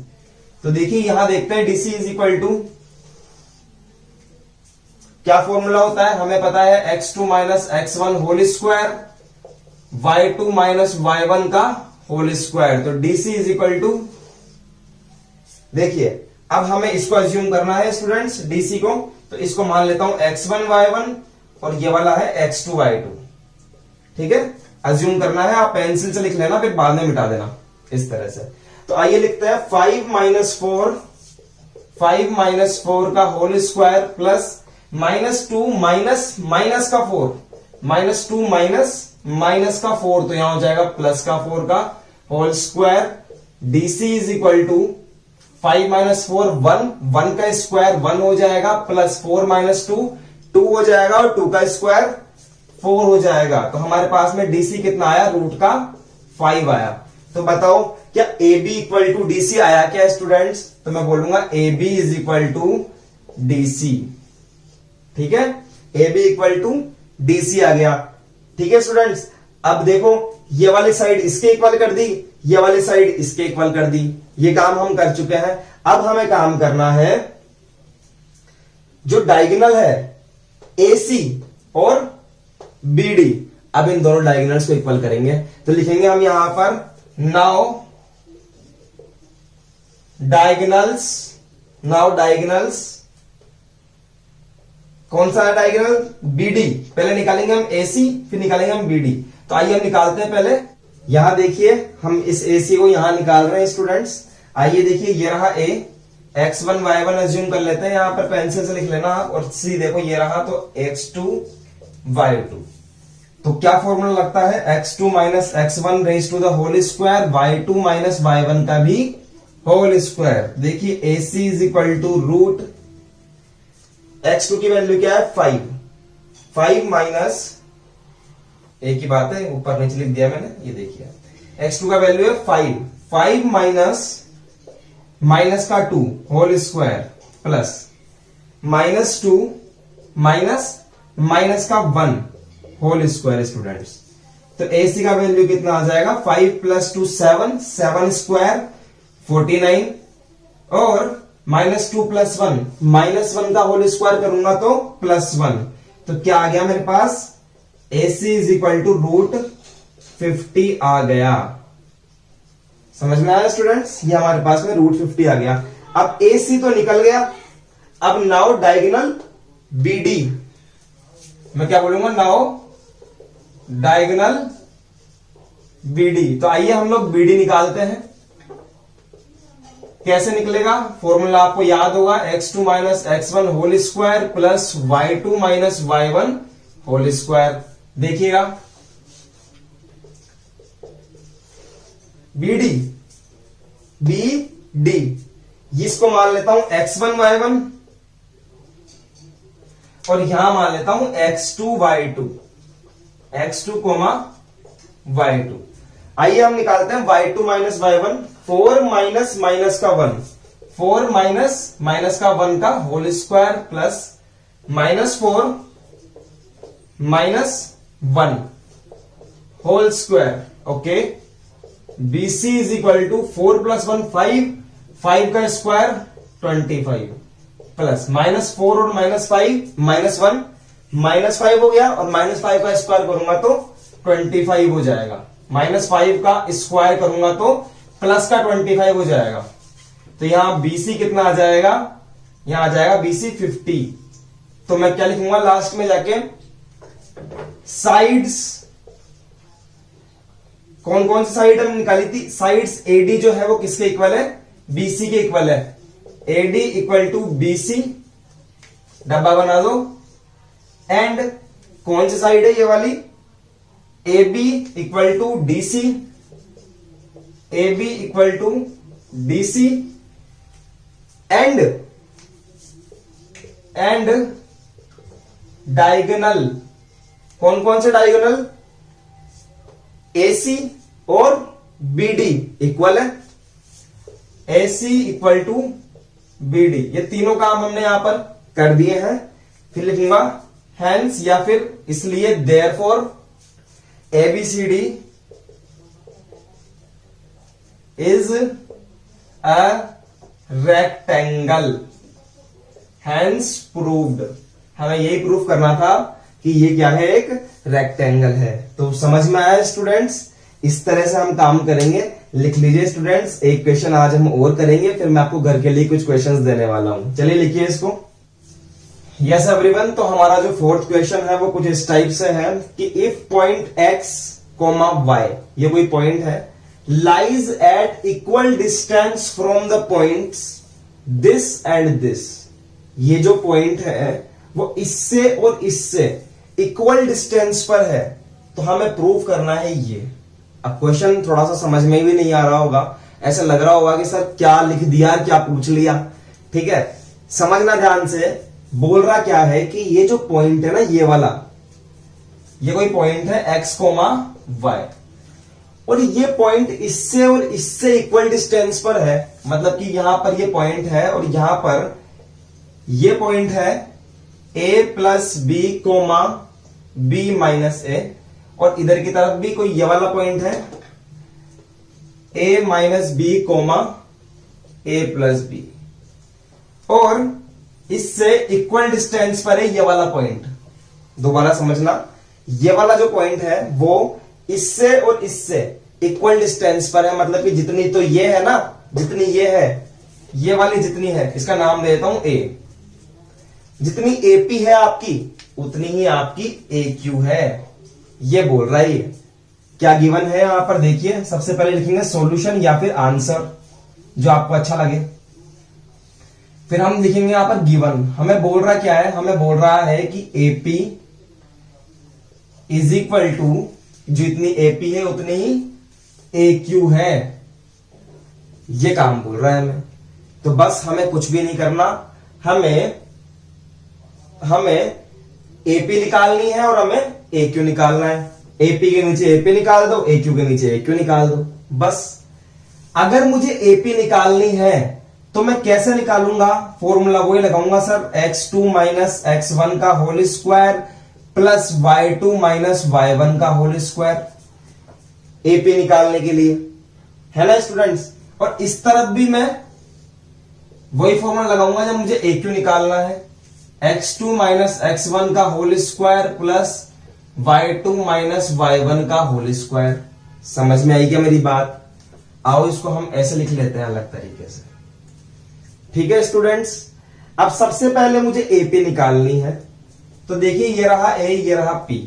तो देखिए यहां देखते हैं DC इज इक्वल टू क्या फॉर्मूला होता है, हमें पता है x2 minus x1 whole square y2 minus y1 का होल स्क्वायर। तो DC इज इक्वल टू, देखिए अब हमें इसको एज्यूम करना है स्टूडेंट्स DC को, तो इसको मान लेता हूं x1 y1 और ये वाला है x2 y2। ठीक है, एज्यूम करना है, आप पेंसिल से लिख लेना फिर बाद में मिटा देना इस तरह से। तो आइए लिखते हैं 5 माइनस 4 का होल स्क्वायर प्लस -2 माइनस का 4 -2 माइनस का 4 तो यहां हो जाएगा प्लस का 4 का whole square. DC is equal to 5 minus 4 1 का स्क्वायर 1 हो जाएगा प्लस 4 माइनस 2 हो जाएगा और 2 का स्क्वायर 4 हो जाएगा। तो हमारे पास में DC कितना आया? √5 आया। तो बताओ क्या AB इक्वल टू DC आया क्या स्टूडेंट्स? तो मैं बोलूंगा AB is equal to DC। ठीक है, AB इक्वल टू DC आ गया। ठीक है स्टूडेंट्स, अब देखो ये वाली साइड इसके इक्वल कर दी, ये वाली साइड इसके इक्वल कर दी। ये काम हम कर चुके हैं। अब हमें काम करना है जो डायगोनल है AC और BD, अब इन दोनों डायगोनल्स को इक्वल करेंगे। तो लिखेंगे हम यहां पर नाउ डायगोनल्स, कौन सा है डायगोनल? BD। पहले निकालेंगे हम AC, फिर निकालेंगे हम BD। तो आइए हम निकालते हैं। पहले यहां देखिए, हम इस AC को यहां निकाल रहे हैं स्टूडेंट्स। आइए देखिए, ये रहा A, x1 y1 एज्यूम कर लेते हैं, यहां पर पेंसिल से लिख लेना। और C देखो ये रहा, तो x2 y2। तो क्या फॉर्मूला लगता है? x2 minus x1 raise to the whole square, y2 minus y1 का भी होल स्क्वायर। देखिए AC is equal to root x2 की वैल्यू क्या है? 5 माइनस, एक ही बात है, ऊपर नीचे लिख दिया मैंने, ये देखिए x2 का वैल्यू है 5 माइनस का 2 होल स्क्वायर प्लस -2 माइनस का 1 होल स्क्वायर। स्टूडेंट्स, तो AC का वैल्यू कितना आ जाएगा? 5 + 2 7 स्क्वायर 49, और -2 + 1 -1 का होल स्क्वायर करूंगा तो +1। तो क्या आ गया मेरे पास? AC is equal to root 50 आ गया। समझ में आया स्टूडेंट्स? ये हमारे पास में रूट 50 आ गया। अब AC तो निकल गया। अब नाउ डायगोनल BD, मैं क्या बोलूंगा? Now diagonal BD। तो आइए हम लोग BD निकालते हैं। कैसे निकलेगा? फॉर्मूला आपको याद होगा, x2 minus x1 whole square plus y2 minus y1 whole square. देखिएगा BD, इसको मान लेता हूं x1 y1, और यहां मान लेता हूं x2 y2, y2। आइए हम निकालते हैं y2 माइनस y1। 4 माइनस का 1, 4 माइनस का 1 का whole square plus -4 -1 whole square. Okay, BC is equal to 4 + 1 5 का स्क्वायर 25 प्लस -4 और -5 -1 -5 हो गया, और -5 का स्क्वायर करूंगा तो 25 हो जाएगा। -5 का स्क्वायर करूंगा तो प्लस का 25 हो जाएगा। तो यहां BC कितना आ जाएगा? यहां आ जाएगा BC 50। तो मैं क्या लिखूंगा लास्ट में जाके? साइड्स, कौन कौन सी साइड हमने निकाली थी? साइड्स AD जो है वो किसके इक्वल है? BC के इक्वल है। AD इक्वल टू BC, डब्बा बना दो। एंड कौन सी साइड है ये वाली? AB equal to DC, AB equal to DC, and diagonal, कौन कौन से डायगोनल? AC और BD इक्वल है, AC इक्वल टू BD। ये तीनों काम हमने यहां पर कर दिए हैं। फिर लिखूंगा हेंस, या फिर इसलिए therefore ABCD is a rectangle, hence proved. हमें यही प्रूफ करना था कि ये क्या है? एक रेक्टेंगल है। तो समझ में आया स्टूडेंट्स? इस तरह से हम काम करेंगे। लिख लीजिए स्टूडेंट्स, एक क्वेश्चन आज हम और करेंगे, फिर मैं आपको घर के लिए कुछ क्वेश्चंस देने वाला हूं। चलिए लिखिए इसको। यस एवरीवन, तो हमारा जो फोर्थ क्वेश्चन है वो कुछ इस टाइप से है कि इफ पॉइंट x, y, ये कोई पॉइंट है, lies at equal distance from the points this and this. ये जो पॉइंट है वो इससे और इससे इक्वल डिस्टेंस पर है, तो हमें प्रूव करना है ये। अब क्वेश्चन थोड़ा सा समझ में भी नहीं आ रहा होगा, ऐसा लग रहा होगा कि सर क्या लिख दिया, क्या पूछ लिया। ठीक है, समझना ध्यान से। बोल रहा क्या है कि ये जो पॉइंट है ना, ये वाला, ये कोई पॉइंट है x, y, और ये पॉइंट इससे और इससे इक्वल डिस्टेंस पर है। मतलब कि यहां पर ये पॉइंट है और यहां पर ये पॉइंट है a + b, b - a, और इधर की तरफ भी कोई ये वाला पॉइंट है a minus b comma a plus b, और इससे इक्वल डिस्टेंस पर है ये वाला पॉइंट। दोबारा समझना, ये वाला जो पॉइंट है वो इससे और इससे इक्वल डिस्टेंस पर है, मतलब कि जितनी तो ये है ना, जितनी ये है, ये वाली जितनी है, इसका नाम देता हूं a। जितनी AP है आपकी उतनी ही आपकी AQ है, ये बोल रहा है ये। क्या गिवन है यहां पर देखिए, सबसे पहले लिखेंगे सॉल्यूशन या फिर आंसर, जो आपको अच्छा लगे। फिर हम लिखेंगे यहां पर गिवन। हमें बोल रहा क्या है, हमें बोल रहा है कि AP इज इक्वल टू, जितनी AP है उतनी ही AQ है, ये काम बोल रहा है हमें। तो बस हमें कुछ भी नहीं करना, हमें AP निकालनी है और हमें AQ निकालना है। AP के नीचे AP निकाल दो, AQ के नीचे AQ निकाल दो, बस। अगर मुझे AP निकालनी है तो मैं कैसे निकालूंगा, फॉर्मूला वही लगाऊंगा सर, x2 माइनस x1 का whole square plus y2 minus y1 का होल स्क्वायर, AP निकालने के लिए, है ना स्टूडेंट्स। और इस तरफ भी मैं वही फॉर्मूला लगाऊंगा जब मुझे AQ निकालना है, x2 माइनस x1 का whole square plus y2 minus y1 का होल स्क्वायर। समझ में आई क्या मेरी बात? आओ इसको हम ऐसे लिख लेते हैं अलग तरीके से, ठीक है स्टूडेंट्स। अब सबसे पहले मुझे AP निकालनी है, तो देखिए ये रहा A, ये रहा P।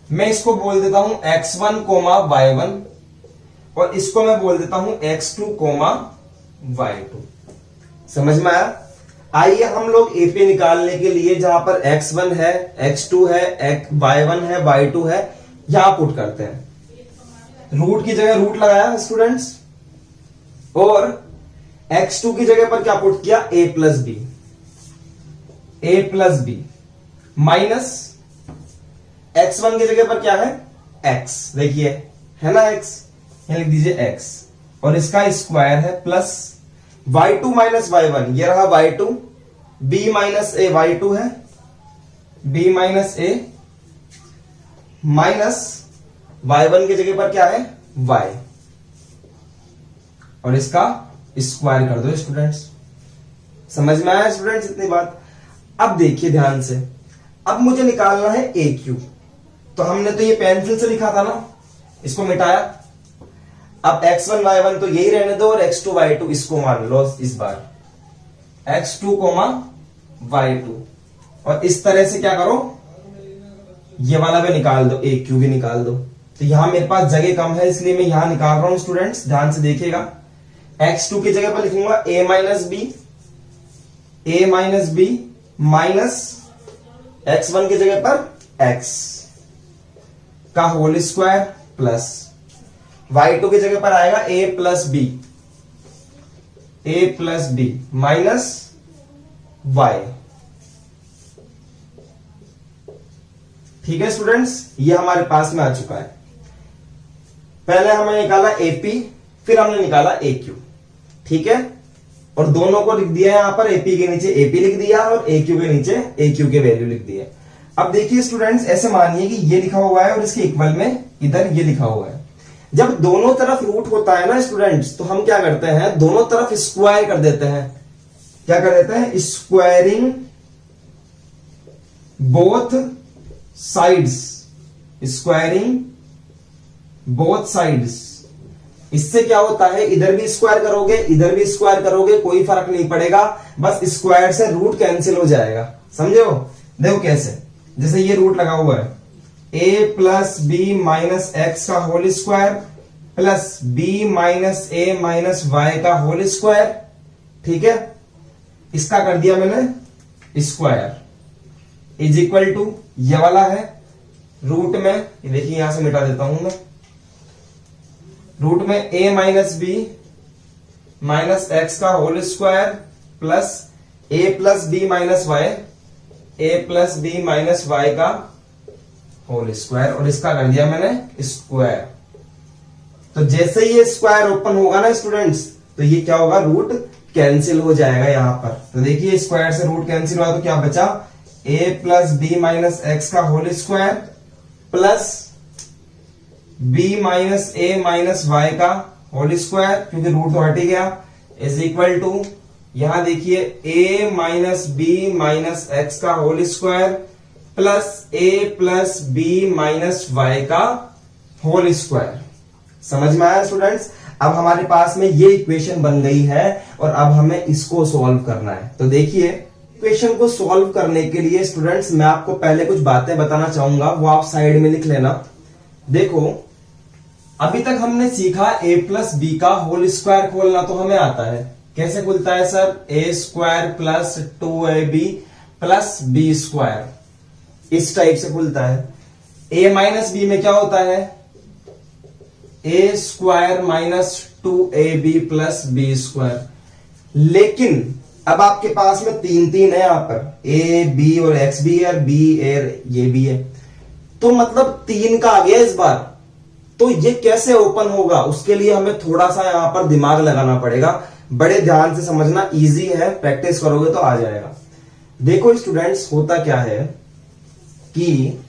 मैं इसको बोल देता हूं x1 कोमा y1, और इसको मैं बोल देता हूं x2 कोमा y2। समझ में आया? आइए हम लोग AP निकालने के लिए जहां पर x1 है, x2 है, y1 है, y2 है, यहां पुट करते हैं। रूट की जगह रूट लगाया स्टूडेंट्स, और x2 की जगह पर क्या पुट किया, a plus B minus x1 की जगह पर क्या है, x, देखिए है ना x, यहां लिख दीजिए x, और इसका स्क्वायर है प्लस y2 माइनस y1, ये रहा y2, b minus a y2 है, b minus a minus y1 की जगह पर क्या है, y, और इसका स्क्वायर कर दो स्टूडेंट्स। समझ में आया स्टूडेंट्स इतनी बात? अब देखिए ध्यान से, अब मुझे निकालना है AQ। तो हमने तो ये पेंसिल से लिखा था ना, इसको मिटाया। अब x1 y1 तो यही रहने दो, और x2 y2 इसको मान लो इस बार, x2 y2, और इस तरह से क्या करो, ये वाला भी निकाल दो, AQ भी निकाल दो। तो यहां मेरे पास जगह कम है, इसलिए मैं यहां निकाल रहा हूं स्टूडेंट्स, ध्यान से देखिएगा। x2 की जगह पर लिखूंगा a minus B minus x1 की जगह पर x का होल स्क्वायर प्लस y2 की जगह पर आएगा a plus B minus y। ठीक है स्टूडेंट्स, ये हमारे पास में आ चुका है। पहले हमने निकाला AP, फिर हमने निकाला AQ, ठीक है। और दोनों को लिख दिया यहां पर, AP के नीचे AP लिख दिया और AQ के नीचे AQ के वैल्यू लिख दिए। अब देखिए स्टूडेंट्स, ऐसे मानिए कि ये लिखा हुआ है और इसके इक्वल में इधर ये लिखा हुआ है। जब दोनों तरफ रूट होता है ना स्टूडेंट्स, तो हम क्या करते हैं, दोनों तरफ स्क्वायर कर देते हैं। क्या कर देते हैं, squaring both sides, squaring both sides. इससे क्या होता है, इधर भी स्क्वायर करोगे, इधर भी स्क्वायर करोगे, कोई फर्क नहीं पड़ेगा, बस स्क्वायर से रूट कैंसिल हो जाएगा। समझे हो? देखो कैसे, जैसे ये रूट लगा हुआ है, a plus B minus X का whole square plus b minus a minus Y का होल स्क्वायर, ठीक है। इसका कर दिया मैंने स्क्वायर इज इक्वल टू, ये वाला है रूट में, ये देखिए यहां से मिटा देता हूं मैं, रूट में a minus B minus X का whole square plus a plus B minus Y, a plus B minus Y का होल स्क्वायर, और इसका कर दिया मैंने स्क्वायर। तो जैसे ये स्क्वायर ओपन होगा ना स्टूडेंट्स, तो ये क्या होगा, रूट कैंसिल हो जाएगा यहां पर। तो देखिए स्क्वायर से रूट कैंसिल हुआ, तो क्या बचा, a plus B minus X का whole square plus B minus A minus Y का होल स्क्वायर, क्योंकि रूट तो हट ही गया, इज इक्वल टू यहां देखिए A minus B minus X का whole square plus A plus B minus Y का होल स्क्वायर। समझ में आया स्टूडेंट्स? अब हमारे पास में ये इक्वेशन बन गई है और अब हमें इसको सॉल्व करना है। तो देखिए इक्वेशन को सॉल्व करने के लिए स्टूडेंट्स मैं आपको पहले कुछ बातें बताना चाहूंगा, वो आप साइड में लिख लेना। देखो अभी तक हमने सीखा a प्लस बी का होल स्क्वायर खोलना तो हमें आता है। कैसे खुलता है sir? A square plus 2ab plus B square, इस टाइप से खुलता है। a माइनस बी में क्या होता है? A square minus 2ab plus B square. लेकिन अब आपके पास में तीन है यहां पर, ए बी और एक्स भी है और बी ये भी है, तो मतलब 3 का आ गया इस बार। तो ये कैसे ओपन होगा, उसके लिए हमें थोड़ा सा यहां पर दिमाग लगाना पड़ेगा। बड़े ध्यान से समझना, इजी है, प्रैक्टिस करोगे तो आ जाएगा। देखो स्टूडेंट्स होता क्या है कि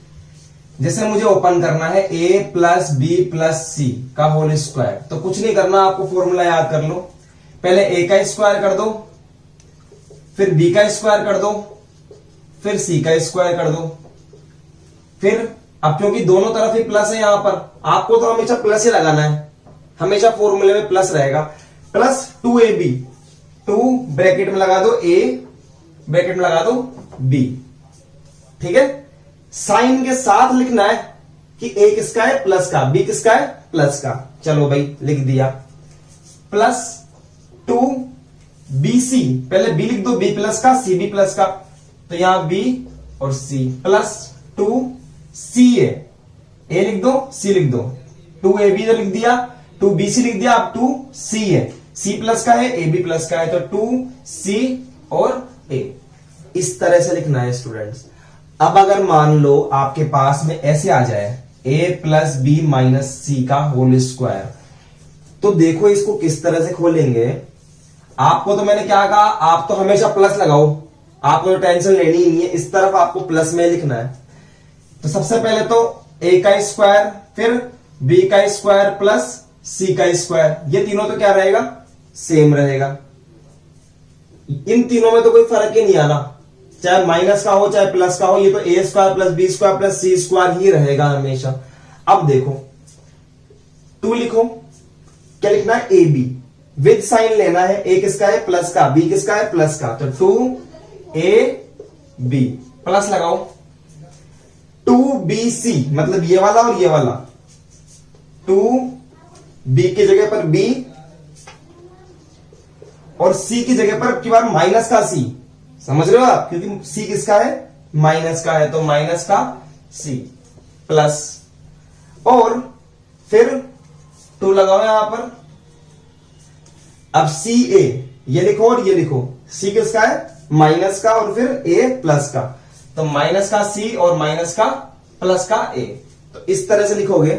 जैसे मुझे ओपन करना है a प्लस बी प्लस सी का होल स्क्वायर, तो कुछ नहीं करना, आपको फॉर्मूला याद कर लो। पहले a का स्क्वायर कर दो, फिर b का स्क्वायर कर दो, फिर c का स्क्वायर कर दो। फिर अब क्योंकि दोनों तरफ ही प्लस है यहां पर, आपको तो हमेशा प्लस ही लगाना है, हमेशा फॉर्मूले में प्लस रहेगा। प्लस 2ab, 2 ब्रैकेट में लगा दो a, ब्रैकेट में लगा दो b, ठीक है। साइन के साथ लिखना है कि a किसका है? प्लस का। b किसका है? प्लस का। चलो भाई लिख दिया। प्लस 2bc, पहले b लिख दो, b प्लस का, c भी प्लस का, तो यहां b और c प्लस 2ca, a लिख दो, c लिख दो, 2ab तो लिख दिया, 2bc लिख दिया, अब 2ca, c प्लस का है, a भी प्लस का है, तो 2c और a, इस तरह से लिखना है स्टूडेंट्स। अब अगर मान लो आपके पास में ऐसे आ जाए a plus B minus c का होल स्क्वायर, तो देखो इसको किस तरह से खोलेंगे। आपको तो मैंने क्या कहा, आप तो हमेशा प्लस लगाओ, आपको तो टेंशन लेनी ही नहीं है, इस तरफ आपको प्लस में लिखना है। तो सबसे पहले तो a का स्क्वायर, फिर b का स्क्वायर प्लस c का स्क्वायर, ये तीनों तो क्या रहेगा? सेम रहेगा। इन तीनों में तो कोई फर्क ही नहीं आना, चाहे माइनस का हो चाहे प्लस का हो, ये तो a square plus B square plus C square ही रहेगा हमेशा। अब देखो 2 लिखो, क्या लिखना है? ए बी, विद साइन लेना है, a किसका है? प्लस का, b किसका है? प्लस का, तो 2ab प्लस लगाओ, 2bc मतलब ये वाला और ये वाला, 2b की जगह पर b और c की जगह पर की बार माइनस का c, समझ रहे हो आप? क्योंकि c किसका है? माइनस का है, तो माइनस का c प्लस, और फिर 2 लगाओ यहां पर। अब ca ये लिखो और ये लिखो, c किसका है? माइनस का, और फिर a प्लस का, तो माइनस का c और माइनस का प्लस का a, तो इस तरह से लिखोगे।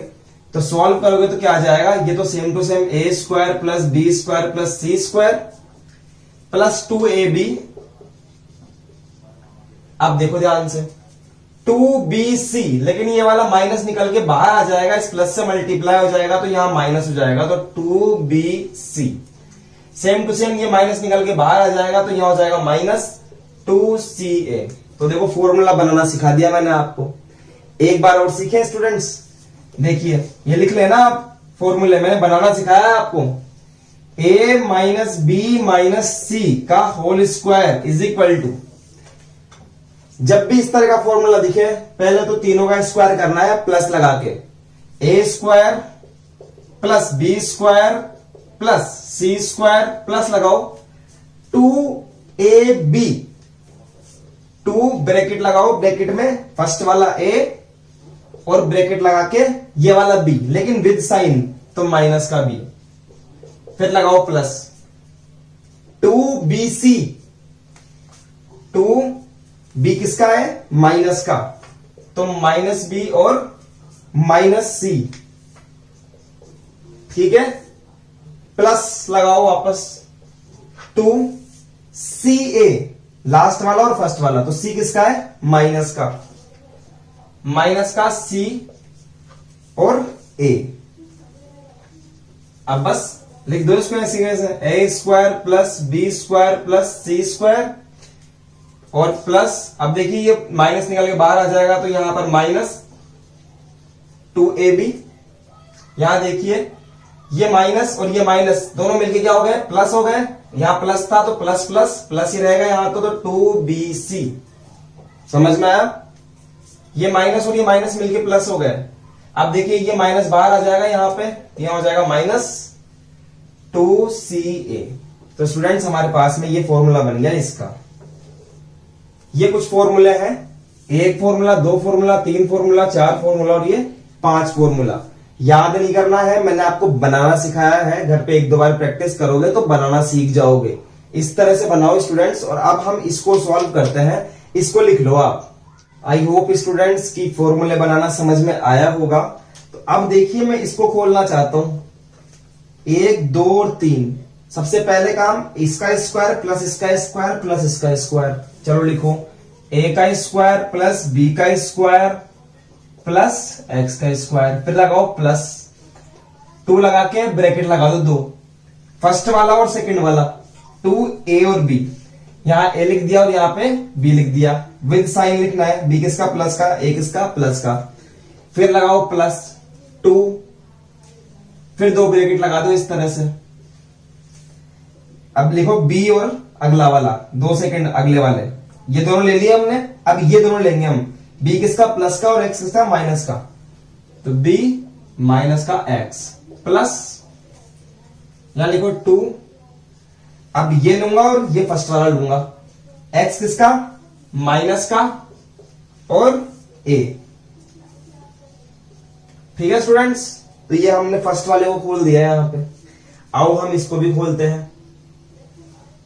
तो सॉल्व करोगे तो क्या आ जाएगा? ये तो same to same a square plus B square plus C square plus 2ab। अब देखो ध्यान से 2bc, लेकिन ये वाला माइनस निकल के बाहर आ जाएगा, इस प्लस से मल्टीप्लाई हो जाएगा तो यहां माइनस हो जाएगा, तो 2bc। सेम टू सेम ये माइनस निकल के बाहर आ जाएगा तो यहां हो जाएगा माइनस 2ca। तो देखो फॉर्मूला बनाना सिखा दिया मैंने आपको, एक बार और सीखे स्टूडेंट्स। देखिए ये लिख लेना आप, फॉर्मूले मैंने बनाना सिखाया आपको, a minus B minus c का whole square is equal to, जब भी इस तरह का फॉर्मूला दिखे पहले तो तीनों का स्क्वायर करना है प्लस लगा के, a square plus B square plus C square plus लगाओ 2ab, 2 ब्रैकेट लगाओ, ब्रैकेट में फर्स्ट वाला a और ब्रैकेट लगा के ये वाला b, लेकिन विद साइन, तो माइनस का b, फिर लगाओ प्लस 2bc, 2b किसका है? माइनस का, तो माइनस b और माइनस c, ठीक है, प्लस लगाओ वापस 2ca, लास्ट वाला और फर्स्ट वाला, तो c किसका है? माइनस का, माइनस का c और ए। अब बस लिख दो इसको ऐसे कैसे, A square plus B square plus C square और प्लस, अब देखिए ये माइनस निकल के बाहर आ जाएगा तो यहां पर माइनस 2ab। यहां देखिए ये माइनस और ये माइनस दोनों मिलके क्या हो गए, प्लस हो गए। यहां प्लस था तो प्लस प्लस प्लस ही रहेगा यहां तो 2bc। समझ में आया? ये माइनस और ये माइनस मिलके प्लस हो गए। अब देखिए ये माइनस बाहर आ जाएगा यहां पे, यहां हो जाएगा माइनस 2ca। तो स्टूडेंट्स हमारे पास में ये फॉर्मूला बन गया इसका। ये कुछ फॉर्मूले हैं, एक फॉर्मूला, दो फॉर्मूला, तीन फॉर्मूला, चार फॉर्मूला और ये 5 फॉर्मूला। याद नहीं करना है, मैंने आपको बनाना सिखाया है, घर पे एक दो बार प्रैक्टिस करोगे तो बनाना सीख जाओगे। इस तरह से बनाओ स्टूडेंट्स। और अब हम इसको सॉल्व करते हैं, इसको लिख लो आप। आई होप स्टूडेंट्स की फॉर्मूले बनाना समझ में आया होगा। तो अब देखिए मैं इसको खोलना चाहता हूं, 1 2 और 3। सबसे पहले काम इसका स्क्वायर प्लस इसका स्क्वायर प्लस इसका स्क्वायर। चलो लिखो, a का स्क्वायर प्लस b का स्क्वायर प्लस x का स्क्वायर, फिर लगाओ प्लस 2 लगा के ब्रैकेट लगा दो 2, फर्स्ट वाला और सेकंड वाला, 2a और b। यहां a लिख दिया और यहां पे b लिख दिया, विद साइन लिखना है, b किसका प्लस का, a किसका प्लस का। फिर लगाओ प्लस 2, फिर 2 ब्रैकेट लगा दो इस तरह से। अब लिखो b और अगला वाला 2 सेकंड अगले वाले, ये दोनों ले लिए हमने। अब ये दोनों लेंगे हम, b किसका प्लस का और x किसका माइनस का, तो b माइनस का x प्लस, यहां लिखो 2। अब ये लूंगा और ये फर्स्ट वाला लूंगा, x किसका माइनस का और a। ठीक है स्टूडेंट्स, तो ये हमने फर्स्ट वाले को खोल दिया है यहां पे। आओ हम इसको भी खोलते हैं,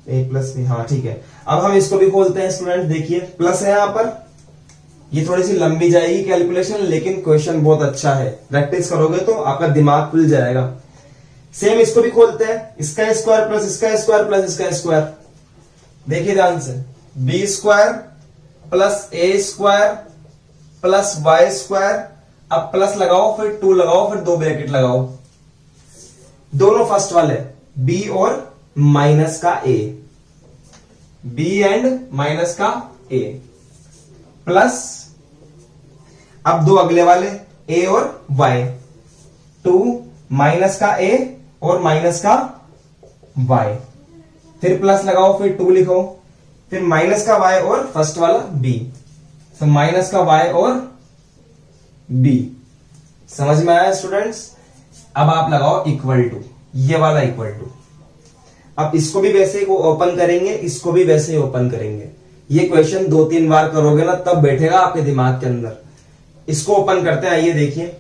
a प्लस b, हाँ ठीक है। अब हम इसको भी खोलते हैं स्टूडेंट। देखिए प्लस है यहां पर, ये थोड़ी सी लंबी जाएगी कैलकुलेशन, लेकिन क्वेश्चन बहुत अच्छा है, प्रैक्टिस करोगे तो आपका दिमाग खुल जाएगा। सेम इसको भी खोलते हैं, इसका स्क्वायर प्लस इसका स्क्वायर प्लस इसका स्क्वायर। देखिए ध्यान से, B square plus A square plus Y square. अब प्लस लगाओ फिर 2 लगाओ फिर 2 ब्रैकेट लगाओ, दोनों फर्स्ट वाले b और माइनस का a, b एंड माइनस का a प्लस, अब 2 अगले वाले a और y, 2 माइनस का a और माइनस का y। फिर प्लस लगाओ फिर 2 लिखो, फिर माइनस का y और फर्स्ट वाला b, तो माइनस का y और b। समझ में आया स्टूडेंट्स? अब आप लगाओ इक्वल टू, ये वाला इक्वल टू। अब इसको भी वैसे ही ओपन करेंगे, इसको भी वैसे ही ओपन करेंगे। ये क्वेश्चन 2-3 बार करोगे ना तब बैठेगा आपके दिमाग के अंदर। इसको ओपन करते हैं, आइए देखिए,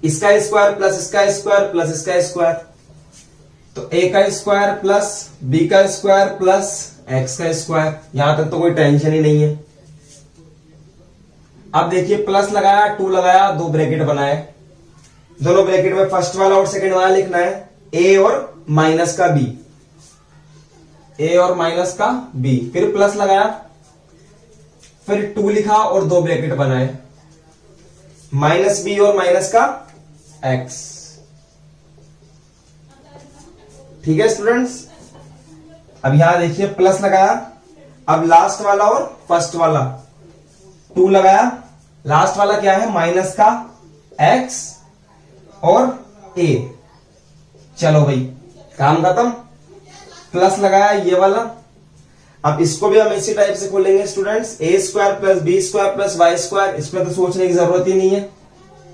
इसका स्क्वायर प्लस इसका स्क्वायर प्लस इसका स्क्वायर, तो a का स्क्वायर प्लस b का स्क्वायर प्लस x का स्क्वायर। यहां तक तो कोई टेंशन ही नहीं है। अब देखिए प्लस लगाया, 2 लगाया, 2 ब्रैकेट बनाए, दोनों ब्रैकेट में फर्स्ट वाला और सेकंड वाला लिखना है, a और माइनस का b, a और माइनस का b। फिर प्लस लगाया, फिर 2 लिखा और 2 ब्रैकेट बनाए, माइनस b और माइनस का x। ठीक है स्टूडेंट्स? अब यहां देखिए प्लस लगाया, अब लास्ट वाला और फर्स्ट वाला 2 लगाया, लास्ट वाला क्या है माइनस का x और a। चलो भाई काम खत्म, प्लस लगाया ये वाला। अब इसको भी हम इसी टाइप से खोलेंगे students, a square plus B square plus Y square, इसमें तो सोचने की जरूरत ही नहीं है,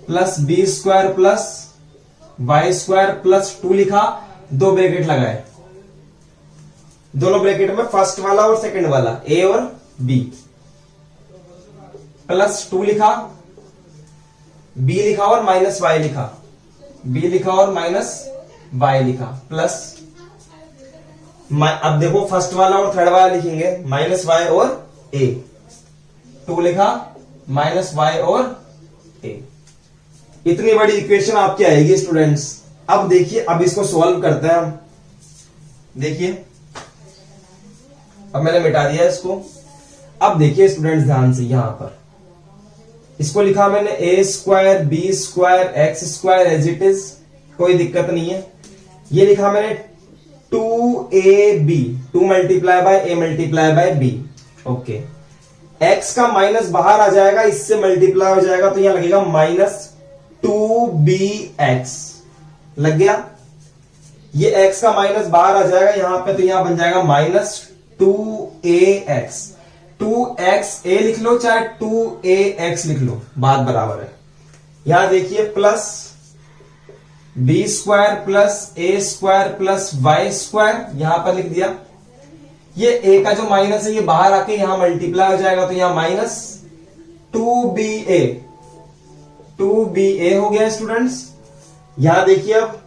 plus B square plus Y square plus 2 लिखा, 2 ब्रैकेट लगाए, दोनों ब्रैकेट में फर्स्ट वाला और सेकंड वाला a और b, प्लस 2 लिखा, b लिखा और माइनस y लिखा, b लिखा और माइनस y लिखा, प्लस अब देखो फर्स्ट वाला और थर्ड वाला लिखेंगे, माइनस y और a, 2 लिखा माइनस y और a। इतनी बड़ी इक्वेशन आपकी आएगी स्टूडेंट्स। अब देखिए, अब इसको सॉल्व करते हैं हम। देखिए अब मैंने मिटा दिया इसको। अब देखिए स्टूडेंट्स ध्यान से, यहां पर इसको लिखा मैंने A square B square X square as it is, कोई दिक्कत नहीं है। ये लिखा मैंने 2ab, 2 multiply by a multiply by b। Okay, x का माइनस बाहर आ जाएगा, इससे मल्टीप्लाई हो जाएगा तो यहां लगेगा -2bx, लग गया। ये x का माइनस बाहर आ जाएगा यहां पे, तो यहां बन जाएगा -2ax। 2xa लिख लो चाहे 2ax लिख लो, बात बराबर है। यहां देखिए plus B square plus A square plus Y square, यहां पर लिख दिया। ये a का जो माइनस है ये बाहर आके यहां मल्टीप्लाई हो जाएगा, तो यहां -2ba, 2ba हो गया स्टूडेंट्स। यहां देखिए अब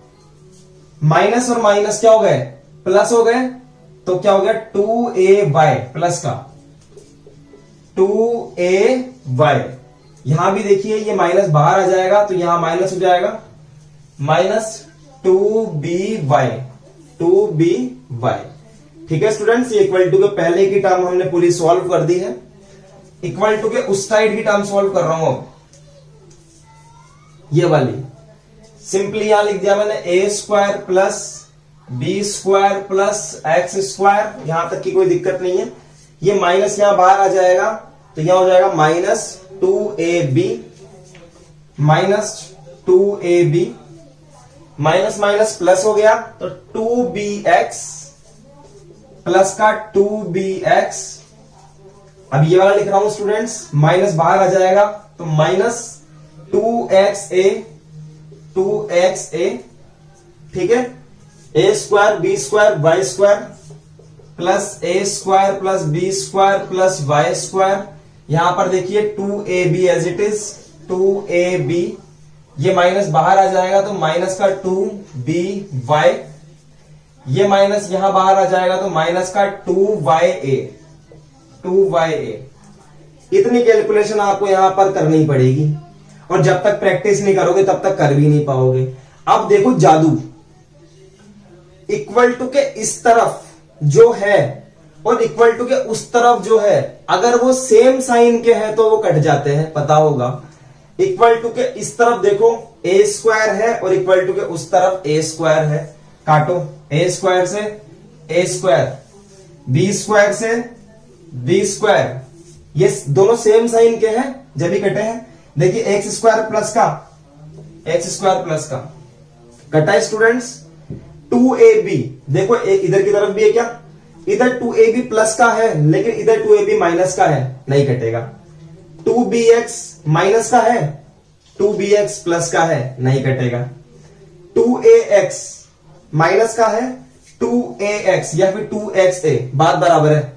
माइनस और माइनस क्या हो गए, प्लस हो गए, तो क्या हो गया 2ay प्लस का 2ay। यहां भी देखिए ये माइनस बाहर आ जाएगा तो यहां माइनस हो जाएगा -2by, 2by। ठीक है स्टूडेंट्स, ये इक्वल टू के पहले की टर्म हमने पूरी सॉल्व कर दी है। इक्वल टू के उस साइड की टर्म सॉल्व कर रहा हूं अब, ये वाली। सिंपली यहां लिख दिया मैंने A square plus B square plus X square, यहां तक की कोई दिक्कत नहीं है। ये माइनस यहां बाहर आ जाएगा तो यहां हो जाएगा -2ab, -2ab, minus minus plus हो गया तो 2bx प्लस का 2bx। अब ये वाला लिख रहा हूं स्टूडेंट्स, माइनस बाहर आ जाएगा तो -2xa, 2xa। ठीक है, A square B square Y square plus A square plus B square plus Y square. यहां पर देखिए 2ab as it is, 2ab। ये माइनस बाहर आ जाएगा तो माइनस का 2by, ये माइनस यहां बाहर आ जाएगा तो माइनस का 2ya, 2ya। इतनी कैलकुलेशन आपको यहां पर करनी पड़ेगी, और जब तक प्रैक्टिस नहीं करोगे तब तक कर भी नहीं पाओगे। अब देखो जादू, इक्वल टू के इस तरफ जो है और इक्वल टू के उस तरफ जो है, अगर वो सेम साइन के हैं तो वो कट जाते हैं, पता होगा। इक्वल टू के इस तरफ देखो ए स्क्वायर है और इक्वल टू के उस तरफ ए स्क्वायर है, काटो। ए स्क्वायर से ए स्क्वायर, बी स्क्वायर से बी स्क्वायर, ये दोनों सेम साइन के हैं जब भी कटे हैं। देखिए एक्स स्क्वायर प्लस का एक्स स्क्वायर प्लस का कटा है स्टूडेंट्स। 2ab देखो इधर की तरफ भी है क्या, इधर 2ab प्लस का है लेकिन इधर 2ab माइनस का है, नहीं कटेगा। 2bx माइनस का है, 2bx प्लस का है, नहीं कटेगा। 2ax माइनस का है, 2ax या फिर 2xa, बात बराबर है।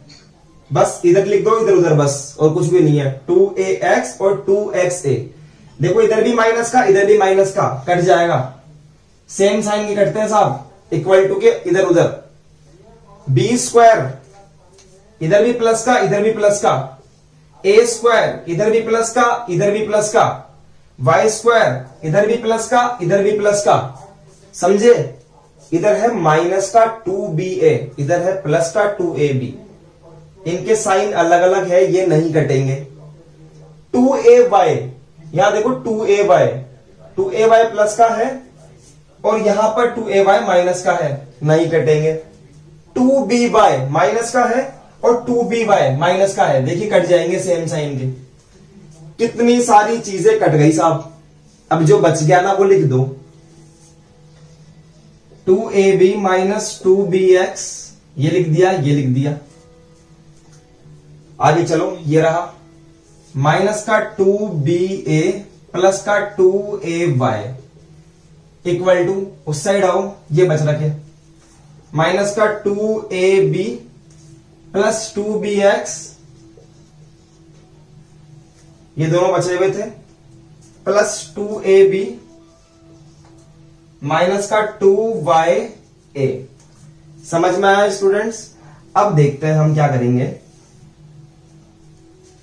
बस इधर लिख दो, इधर उधर बस, और कुछ भी नहीं है। 2ax और 2xa, देखो इधर भी माइनस का इधर भी माइनस का, कट जाएगा। सेम साइन के कटते हैं साहब, इक्वल टू के इधर उधर। बी स्क्वायर इधर भी प्लस का इधर भी प्लस का, ए स्क्वायर इधर भी प्लस का इधर भी प्लस का, वाई स्क्वायर इधर भी प्लस का इधर भी प्लस का, समझे। इधर है माइनस का 2ba, इधर है प्लस का 2ab, इनके साइन अलग अलग है, ये नहीं कटेंगे। 2ay, यहां देखो 2ay प्लस का है और यहां पर 2ay माइनस का है, नहीं कटेंगे। 2by माइनस का है और 2by माइनस का है, देखिए कट जाएंगे सेम साइन के। कितनी सारी चीजें कट गई साहब। अब जो बच गया ना वो लिख दो, 2ab माइनस 2bx, ये लिख दिया, ये लिख दिया। आगे चलो, ये रहा माइनस का 2ba प्लस का 2ay इक्वल टू, उस साइड आओ, ये बच रखे, माइनस का 2ab प्लस 2bx, ये दोनों बचे हुए थे, प्लस 2ab माइनस का 2ya। समझ में आया स्टूडेंट्स। अब देखते हैं हम क्या करेंगे।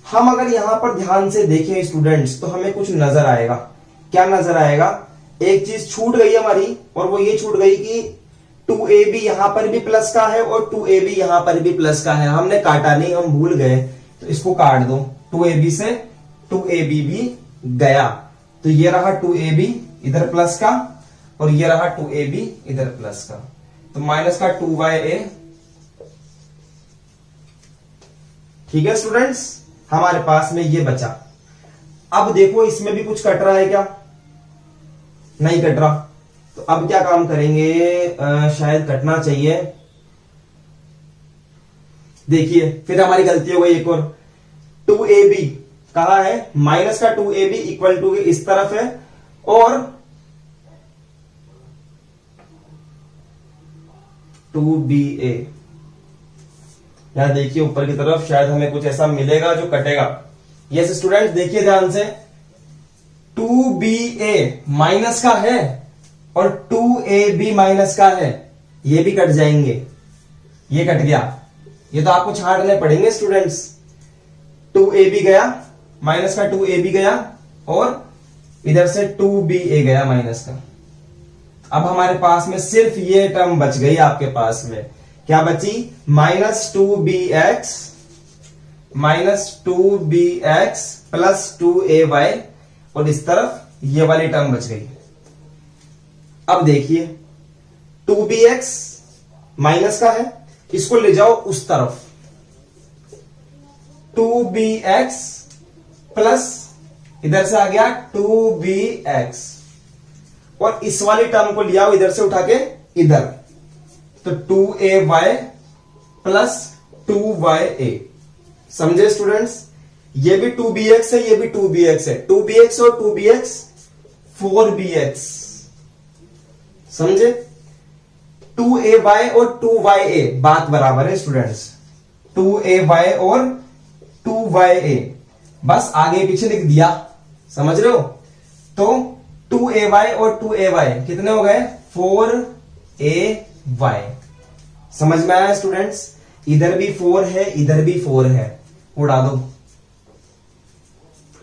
हम अगर यहां पर ध्यान से देखें स्टूडेंट्स तो हमें कुछ नजर आएगा। क्या नजर आएगा, एक चीज छूट गई हमारी, और वो ये छूट गई कि 2ab यहां पर भी प्लस का है और 2ab यहां पर भी प्लस का है। हमने काटा नहीं, हम भूल गए, तो इसको काट दो। 2ab से 2ab भी गया, तो ये रहा 2ab इधर प्लस का, और ये रहा 2ab इधर प्लस का, तो माइनस का 2ya। ठीक है स्टूडेंट्स, हमारे पास में ये बचा। अब देखो इसमें भी कुछ कट रहा है क्या? नहीं कट रहा, तो अब क्या काम करेंगे, शायद कटना चाहिए। देखिए फिर हमारी गलती हो गई एक और, 2ab कहा है, माइनस का 2ab इक्वल टू इस तरफ है, और 2ba। यहां देखिए ऊपर की तरफ शायद हमें कुछ ऐसा मिलेगा जो कटेगा। यस स्टूडेंट देखिए ध्यान से, 2ba माइनस का है और 2ab माइनस का है, ये भी कट जाएंगे। ये कट गया, ये तो आपको छांटने पड़ेंगे स्टूडेंट्स। 2ab गया, माइनस का 2ab गया, और इधर से 2ba गया माइनस का। अब हमारे पास में सिर्फ ये टर्म बच गई आपके पास में, क्या बची, -2bx प्लस 2ay, और इस तरफ ये वाली टर्म बच गई। अब देखिए 2bx माइनस का है, इसको ले जाओ उस तरफ, 2bx प्लस इधर से आ गया 2bx, और इस वाली टर्म को लिया इधर से उठा के इधर, तो 2ay प्लस 2ya। समझे स्टूडेंट्स, ये भी 2bx है, ये भी 2bx है, 2bx और 2bx 4bx। समझे, 2ay और 2ya बात बराबर है स्टूडेंट्स, 2ay और 2ya, बस आगे पीछे लिख दिया। समझ रहे हो, तो 2ay और 2ay कितने हो गए, 4ay। समझ में आया स्टूडेंट्स, इधर भी 4 है, इधर भी 4 है, उड़ा दो,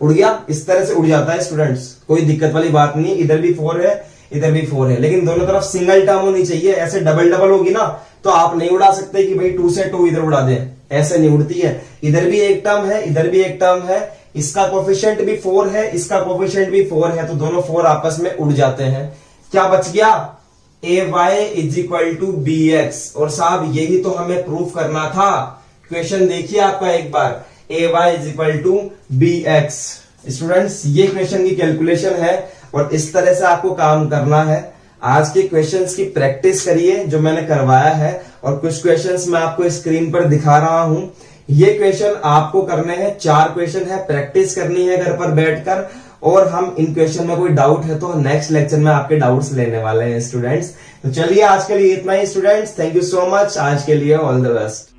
उड़ गया। इस तरह से उड़ जाता है स्टूडेंट्स, कोई दिक्कत वाली बात नहीं। इधर भी 4 है, इधर भी 4 है, लेकिन दोनों तरफ सिंगल टर्म होनी चाहिए। ऐसे डबल डबल होगी ना तो आप नहीं उड़ा सकते कि भाई 2 से 2 इधर उड़ा दे, ऐसे नहीं उड़ती है। इधर भी एक टर्म है, इधर भी एक टर्म है, इसका कोफिशिएंट भी 4 है, इसका कोफिशिएंट भी 4 है, तो दोनों 4 आपस में उड़ जाते हैं। क्या बच गया, ay is equal to bx। और साहब यही तो हमें प्रूफ करना था। क्वेश्चन देखिए आपका एक बार, ay is equal to bx। Students ये क्वेश्चन की कैलकुलेशन है, और इस तरह से आपको काम करना है। आज के क्वेश्चंस की प्रैक्टिस करिए जो मैंने करवाया है, और कुछ क्वेश्चंस मैं आपको स्क्रीन पर दिखा रहा हूं। ये क्वेश्चन आपको करने हैं, 4 क्वेश्चन है, प्रैक्टिस करनी है घर पर बैठकर। और हम इन क्वेश्चन में कोई डाउट है तो नेक्स्ट लेक्चर में आपके डाउट्स लेने वाले हैं स्टूडेंट्स। तो चलिए आज के लिए इतना ही students, thank you so much, आज के लिए ऑल द बेस्ट।